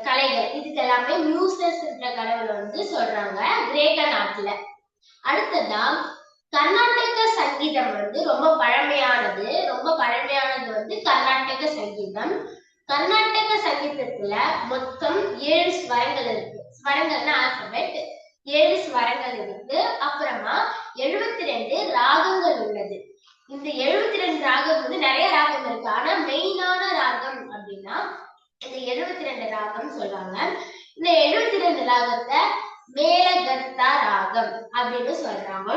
கலைகள் இதுக்கு எல்லாமே மியூசஸ் என்ற கடவுளை வந்து சொல்றாங்க கிரேக்க நாட்டுல. அடுத்ததா கர்நாடக சங்கீதம் வந்து ரொம்ப பழமையானது வந்து கர்நாடக சங்கீதம். கர்நாடக சங்கீதத்துல மொத்தம் 7 ஸ்வரங்கள் இருக்கு. ஸ்வரங்கள்னா ஆல்பபெட். 7 ஸ்வரங்கள் இருக்கு. அப்புறமா 72 ராகங்கள் உள்ளது. இந்த 72 ராகம் வந்து நிறைய ராகம் இருக்கு. ஆனா மெயினான ராகம் அப்படின்னா இந்த 72 ராகம் சொல்றாங்க. இந்த 72 ராகத்தை மேலகர்த்தா ராகம் அப்படின்னு சொல்றாங்க.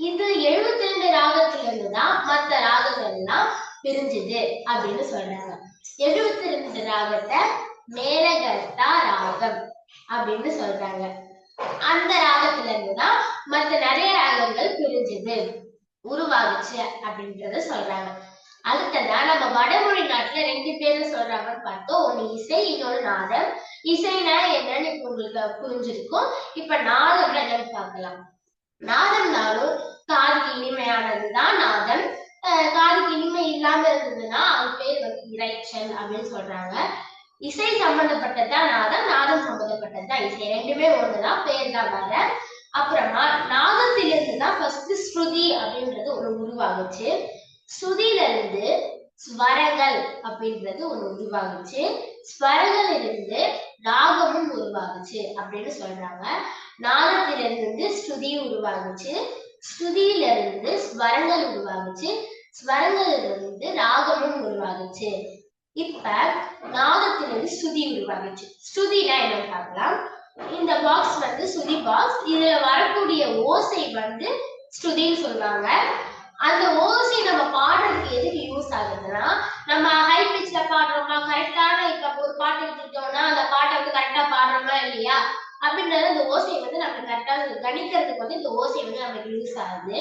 இது 72 ராகத்துல இருந்துதான் மற்ற ராகங்கள் எல்லாம் பிரிஞ்சுது அப்படின்னு சொல்றாங்க. 72 ராகத்தை மேலகர்த்தா ராகம் அப்படின்னு சொல்றாங்க. அந்த ராகத்துல இருந்துதான் மற்ற நிறைய ராகங்கள் பிரிஞ்சுது, உருவாகுச்சு அப்படின்றத சொல்றாங்க. அடுத்ததா நம்ம வடமொழி நாட்டுல 2 பேரு சொல்றாங்கன்னு பார்த்தோம். ஒண்ணு இசை, இன்னொரு நாதம். இசைனா என்னன்னு இப்ப உங்களுக்கு புரிஞ்சிருக்கும். இப்ப நாதம்னா என்னன்னு பார்க்கலாம். நாதம்னாலும் காதுக்கு இனிமையானதுதான் நாதம். காதுக்கு இனிமை இல்லாம இருந்ததுன்னா அது பேர் வந்து இரைச்சல் அப்படின்னு சொல்றாங்க. இசை சம்பந்தப்பட்டதுதான் நாதம், நாதம் சம்பந்தப்பட்டதுதான் இசை. ரெண்டுமே ஒண்ணுதான், பேர் தான் வேற. அப்புறமா நாதத்திலிருந்து தான் ஃபர்ஸ்ட் ஸ்ருதி அப்படின்றது ஒண்ணு உருவாகுச்சு. ஸ்ருதியில இருந்து ஸ்வரங்கள் அப்படின்றது ஒண்ணு உருவாகுச்சு. ஸ்வரங்கள் இருந்து ராகமும் உருவாகுச்சு அப்படின்னு சொல்றாங்க. நாதத்திலிருந்து ஸ்ருதி உருவாகுச்சு, ஸ்ருதியில இருந்து ஸ்வரங்கள் உருவாகுச்சு, ஸ்வரங்களிலிருந்து ராகமும் உருவாகுச்சு. இப்ப நாதத்திலிருந்து ஸ்ருதி உருவாகுச்சு. ஸ்ருதினா என்னன்னு பார்க்கலாம். இந்த பாக்ஸ் வந்து ஸ்ருதி பாக்ஸ். இதுல வரக்கூடிய ஓசை வந்து ஸ்ருதின்னு சொல்லுவாங்க. அந்த ஓசை நம்ம பாடுறதுக்கு எதுக்கு யூஸ் ஆகுதுன்னா, நம்ம ஹை பிச்ல பாடுறோமா, கரெக்டான இப்ப ஒரு பாட்டு எடுத்துக்கிட்டோம்னா அந்த பாட்டை வந்து கரெக்டா பாடுறோமா இல்லையா அப்படின்றது அந்த ஓசை வந்து நம்ம கரெக்டா கணிக்கிறதுக்கு வந்து இந்த ஓசை வந்து நமக்கு யூஸ் ஆகுது.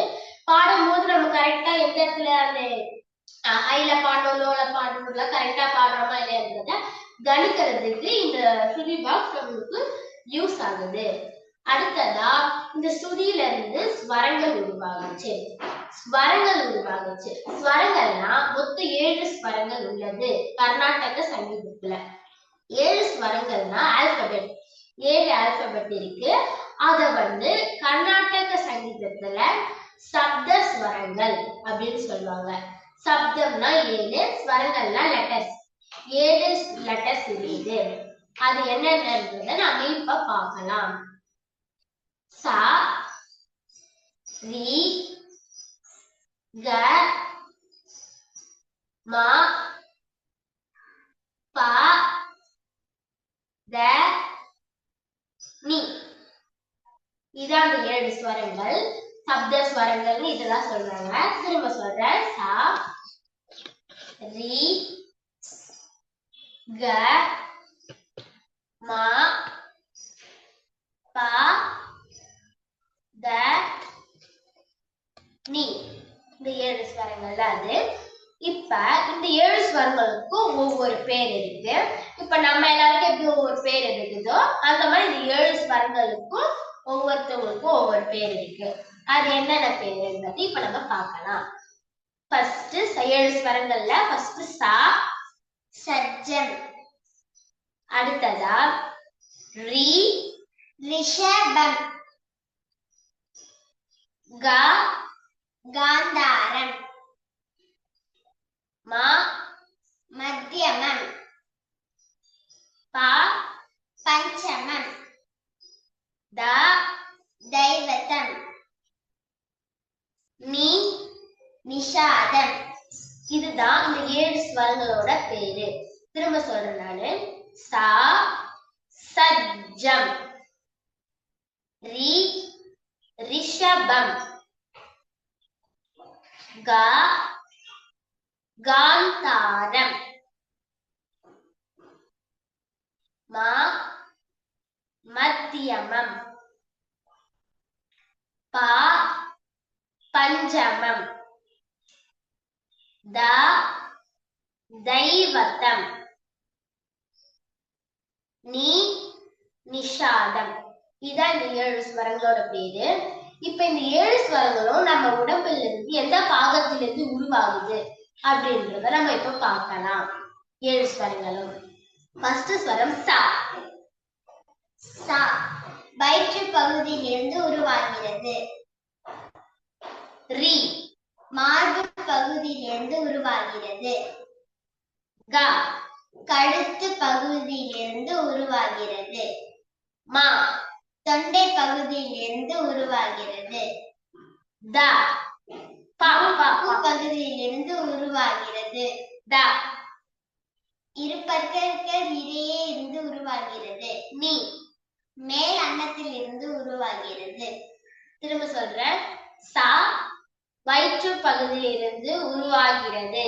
பாடும்போது நம்ம கரெக்டா எந்த இடத்துல அந்த ஹைல பாடணும், லோல பாடணும், கரெக்டா பாடுறோமா இல்லையான்றத கணிக்கிறதுக்கு இந்த ஸ்ருதி பாக்ஸ் நம்மளுக்கு யூஸ் ஆகுது. அடுத்ததா இந்த ஸ்ருதியில இருந்து ஸ்வரங்கள் உருவாகுச்சு. ஸ்வரங்கள்னா மொத்தம் 7 ஸ்வரங்கள் உள்ளது கர்நாடக சங்கீதத்துல. 7 ஸ்வரங்கள்னா ஆல்பபெட். 7 ஆல்பபெட் இருக்கு. அத வந்து கர்நாடக சங்கீதத்துல சப்த ஸ்வரங்கள் அப்படின்னு சொல்லுவாங்க. சப்தம்னா 7, ஸ்வரங்கள்னா லெட்டர்ஸ். 7 லெட்டர்ஸ் இருக்குது. அது என்னன்றத நாம இப்ப பார்க்கலாம். சா, ரி, க, ம, ப, த, நி. இதான் 7 ஸ்வரங்கள். சப்த ஸ்வரங்கள்னு இதெல்லாம் சொல்றாங்க. திரும்ப சொல்றேன். சா, ரி, க, ம, ப, த, நி. இந்த 7 ஸ்வரங்கள் அது. இப்ப இந்த 7 ஸ்வரங்களுக்கும் ஒவ்வொரு பேர் இருக்கு. இப்ப நம்ம எல்லாருக்கும் எப்படி ஒவ்வொரு பேர் இருக்குதோ அந்த மாதிரி இந்த 7 ஸ்வரங்களுக்கும் ஒவ்வொருத்தவங்களுக்கும் ஒவ்வொரு பேர் இருக்கு. அது என்னென்ன பேருன்றது இப்ப நம்ம பார்க்கலாம். ஃபர்ஸ்ட் 7 ஸ்வரங்கள்ல ஃபர்ஸ்ட் சா, சஜ்ஜம். அடுத்ததா ரி, ரிஷபம். க, காந்தாரம். ம, மத்தியமம். ப, பஞ்சமம். த, தைவதம். நி, நிஷாதம். இதுதான் இந்த 7 ஸ்வரங்களோட பேரு. திரும்ப சொல்றேன் நானு. சா, சஜ்ஜம். ரி, ரிஷபம். க, காந்தாரம். ம, மத்தியமம். ப, பஞ்சமம். த, தைவதம். நி, நிஷாதம். இதான் இந்த 7 ஸ்வரங்களோட பேரு. இப்ப இந்த 7 ஸ்வரங்களும் நம்ம உடம்புல இருந்து எந்த பாகத்திலிருந்து உருவாகுது அப்படின்றத நம்ம இப்ப பார்க்கலாம். 7 ஸ்வரங்களும் ஃபர்ஸ்ட் ஸ்வரம் சா. சா வயிற்று பகுதியிலிருந்து உருவாகிறது. ரி மார்பு பகுதியிலிருந்து உருவாகிறது. க கழுத்து பகுதியிலிருந்து உருவாகிறது. மா தொண்டை பகுதியிலிருந்து உருவாகிறது. த பகுதியிலிருந்து உருவாகிறது. த இரு பற்களுக்கு இடையே இருந்து உருவாகிறது. நீ மேல் அன்னத்தில் இருந்து உருவாகிறது. திரும்ப சொல்றேன். சா வயிற்று பகுதியிலிருந்து உருவாகிறது.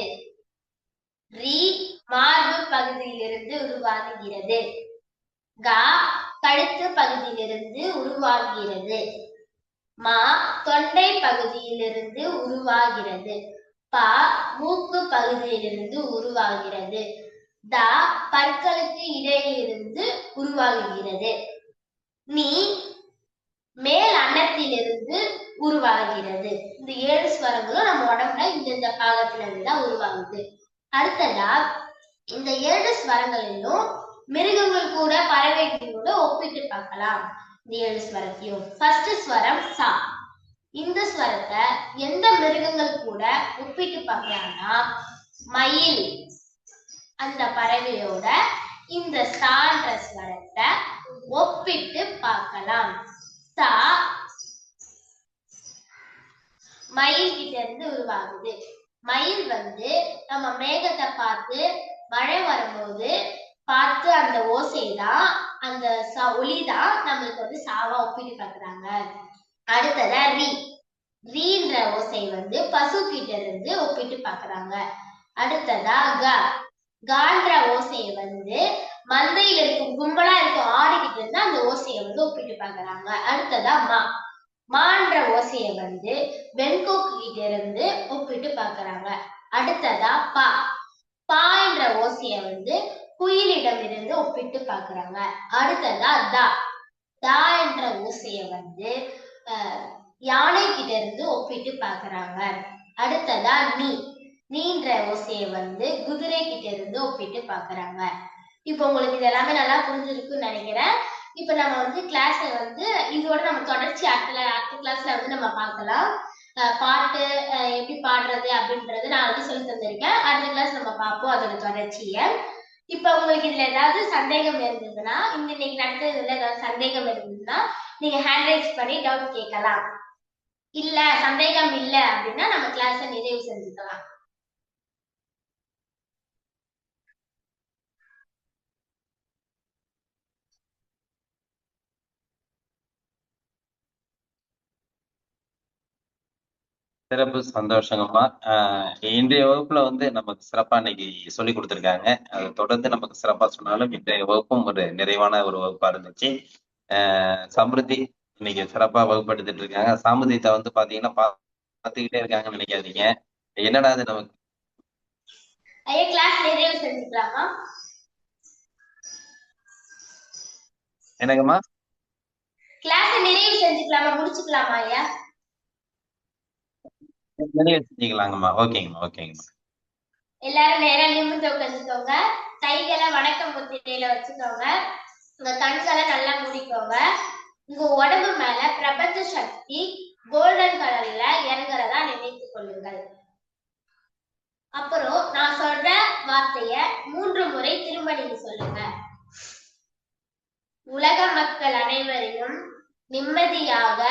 ரி மார்பு பகுதியிலிருந்து உருவாகிறது. க கழுத்து பகுதியிலிருந்து உருவாகிறது. மா தொண்டை பகுதியிலிருந்து உருவாகிறது. ப மூக்கு பகுதியிலிருந்து உருவாகிறது. த பற்களுக்கு இடையிலிருந்து உருவாகிறது. நீ மேல் அன்னத்திலிருந்து உருவாகிறது. இந்த 7 ஸ்வரங்களும் நம்ம உடம்புல இந்த பாகத்துல இருந்துதான் உருவாகுது. அடுத்ததா இந்த 7 ஸ்வரங்களிலும் மிருகங்கள் கூட பறவைகள் கூட ஒப்பிட்டு பார்க்கலாம். இந்த 7 ஸ்வரத்தையும். ஃபர்ஸ்ட் ஸ்வரம் சா. இந்த ஸ்வரத்தை எந்த மிருகங்கள் கூட ஒப்பிட்டு பார்க்கலாம்னா மயில் அந்த பறவையோட இந்த சான்ற ஸ்வரத்தை ஒப்பிட்டு பார்க்கலாம். சா மயில் கிட்ட இருந்து உருவாகுது. மயில் நம்ம மேகத்தை பார்த்து மழை வரும்போது பார்த்து அந்த ஓசைதான் அந்த ஒலிதான் நம்மளுக்கு சாவா ஒப்பிட்டு பார்க்கறாங்க. அடுத்ததா ரீன்ற ஓசை பசு கிட்ட இருந்து ஒப்பிட்டு பார்க்கறாங்க. அடுத்ததா கான்ற ஓசையை மந்தையில இருக்கும் கும்பலா இருக்கும் ஆடு கிட்ட இருந்து அந்த ஓசையை ஒப்பிட்டு பார்க்கறாங்க. அடுத்ததா மான்ற ஓசையை வெண்கோக்கு கிட்ட இருந்து ஒப்பிட்டு பார்க்கறாங்க. அடுத்ததா பா என்ற ஓசையை குயிலிடம் இருந்து ஒப்பிட்டு பார்க்கறாங்க. அடுத்ததா தா என்ற ஓசையை யானை கிட்ட இருந்து ஒப்பிட்டு பார்க்கறாங்க. அடுத்ததா நீன்ற ஓசையை குதிரை கிட்ட இருந்து ஒப்பிட்டு பார்க்கறாங்க. இப்போ உங்களுக்கு இது எல்லாமே நல்லா புரிஞ்சிருக்குன்னு நினைக்கிறேன். இப்ப நம்ம கிளாஸ் இதோட நம்ம தொடர்ச்சி அடுத்த கிளாஸ்ல நம்ம பார்க்கலாம். பாட்டு எப்படி பாடுறது அப்படின்றது நான் சொல்லி தந்திருக்கேன். அடுத்த கிளாஸ் நம்ம பார்ப்போம் அதோட தொடர்ச்சிய. இப்ப உங்களுக்கு இதுல ஏதாவது சந்தேகம் இருந்ததுன்னா இன்னைக்கு நடந்ததுல ஏதாவது சந்தேகம் இருந்ததுன்னா நீங்க ஹேண்ட் ரைஸ் பண்ணி டவுட் கேட்கலாம். இல்ல சந்தேகம் இல்ல அப்படின்னா நம்ம கிளாஸ நிறைவு செஞ்சுக்கலாம். சிறப்பு, சந்தோஷங்கம்மா. இன்றைய வகுப்புல நமக்கு சிறப்பா இன்னைக்கு சொல்லி கொடுத்துருக்காங்க. அதை தொடர்ந்து நமக்கு சிறப்பா சொன்னாலும் இன்றைய வகுப்பும் ஒரு நிறைவான ஒரு வகுப்பா இருந்துச்சு. சமிருதி இன்னைக்கு சிறப்பா வகுப்படுத்திட்டு இருக்காங்க. சாமுதியத்தை பாத்தீங்கன்னா பார்த்துக்கிட்டே இருக்காங்கன்னு நினைக்காதீங்க. என்னடா அது நமக்கு என்னங்கம்மா கிளாஸ் நிறைவு செஞ்சுக்கலாமா, முடிச்சுக்கலாமா ஐயா? நிறைவு செஞ்சுக்கலாங்கம்மா. ஓகேங்கம்மா, ஓகேங்கம்மா. எல்லாரும் நேரம் நிமிர்ந்து உட்காந்துக்கோங்க. கைகளை வணக்கம் முத்திரையில வச்சுக்கோங்க. உங்க கண்களை நல்லா மூடிக்கோங்க. உங்க உடம்பு மேல பிரபஞ்ச சக்தி கோல்டன் கலர்ல இறங்குறதா நினைத்துக் கொள்ளுங்கள். அப்புறம் நான் சொல்ற வார்த்தைய 3 முறை திரும்ப நீங்க சொல்லுங்க. உலக மக்கள் அனைவரையும் நிம்மதியாக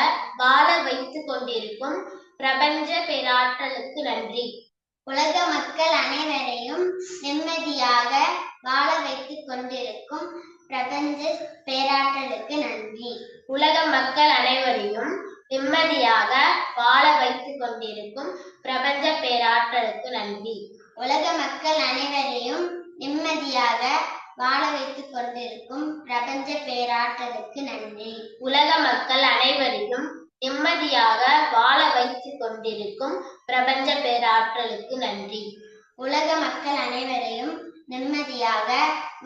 வாழ வைத்துக் கொண்டிருக்கும் பிரபஞ்ச பேராற்றலுக்கு நன்றி. உலக மக்கள் அனைவரையும் நிம்மதியாக வாழ வைத்துக் கொண்டிருக்கும் பிரபஞ்ச பேராற்றலுக்கு நன்றி. உலக மக்கள் அனைவரையும் நிம்மதியாக வாழ வைத்துக் கொண்டிருக்கும் பிரபஞ்ச பேராற்றலுக்கு நன்றி. உலக மக்கள் அனைவரையும் நிம்மதியாக வாழ வைத்துக் கொண்டிருக்கும் பிரபஞ்ச பேராற்றலுக்கு நன்றி. உலக மக்கள் அனைவரையும் நிம்மதியாக வாழ வைத்துக் கொண்டிருக்கும் பிரபஞ்ச பேராற்றலுக்கு நன்றி. உலக மக்கள் அனைவரையும் நிம்மதியாக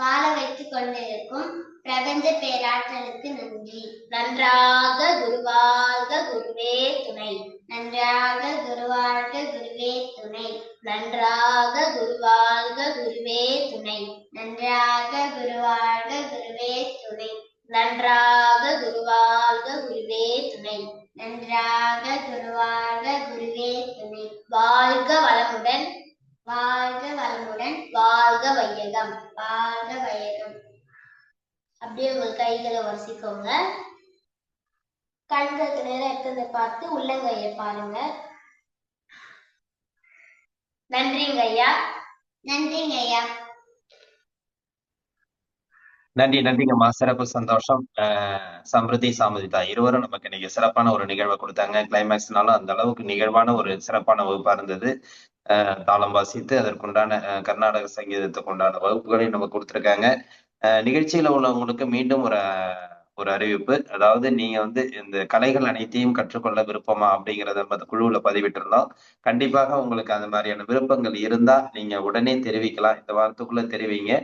வாழ வைத்துக் கொண்டிருக்கும் பிரபஞ்ச பேராற்றலுக்கு நன்றி. நன்றாக குருவாழ்க குருவே துணை. நன்றாக குருவாழ்க குருவே துணை. நன்றாக குருவாழ்க குருவே துணை. நன்றாக குருவாழ்க குருவே துணை. நன்றாக குருவாழ்க குருவே துணை. நன்றாக குருவாழ்க குருவே துணை. வாழ்க வளமுடன். வாழ்க வளமுடன். வாழ்க வையகம். வாழ்க வையகம். அப்படியே உங்கள் கைகளை வசிக்கோங்க. கண்களுக்கு நேரம் எடுத்ததை பார்த்து உள்ளங்கையை பாருங்க. நன்றிங்க ஐயா. நன்றிங்க ஐயா. நன்றிங்கம்மா. சிறப்பு, சந்தோஷம். சம்ருதி, சாமுதிதா இருவரும் நமக்கு இன்னைக்கு சிறப்பான ஒரு நிகழ்வை கொடுத்தாங்க. கிளைமேக்ஸ்னாலும் அந்த அளவுக்கு நிகழ்வான ஒரு சிறப்பான வகுப்பா இருந்தது. தாளம் வாசித்து அதற்குண்டான கர்நாடக சங்கீதத்துக்கு உண்டான வகுப்புகளையும் நம்ம கொடுத்துருக்காங்க. நிகழ்ச்சியில உள்ளவங்களுக்கு மீண்டும் ஒரு அறிவிப்பு. அதாவது நீங்க வந்து இந்த கலைகள் அனைத்தையும் கற்றுக்கொள்ள விருப்பமா அப்படிங்கிறத நம்ம குழுவுல பதிவிட்டிருந்தோம். கண்டிப்பாக உங்களுக்கு அந்த மாதிரியான விருப்பங்கள் இருந்தா நீங்க உடனே தெரிவிக்கலாம். இந்த வாரத்துக்குள்ள தெரிவிங்க.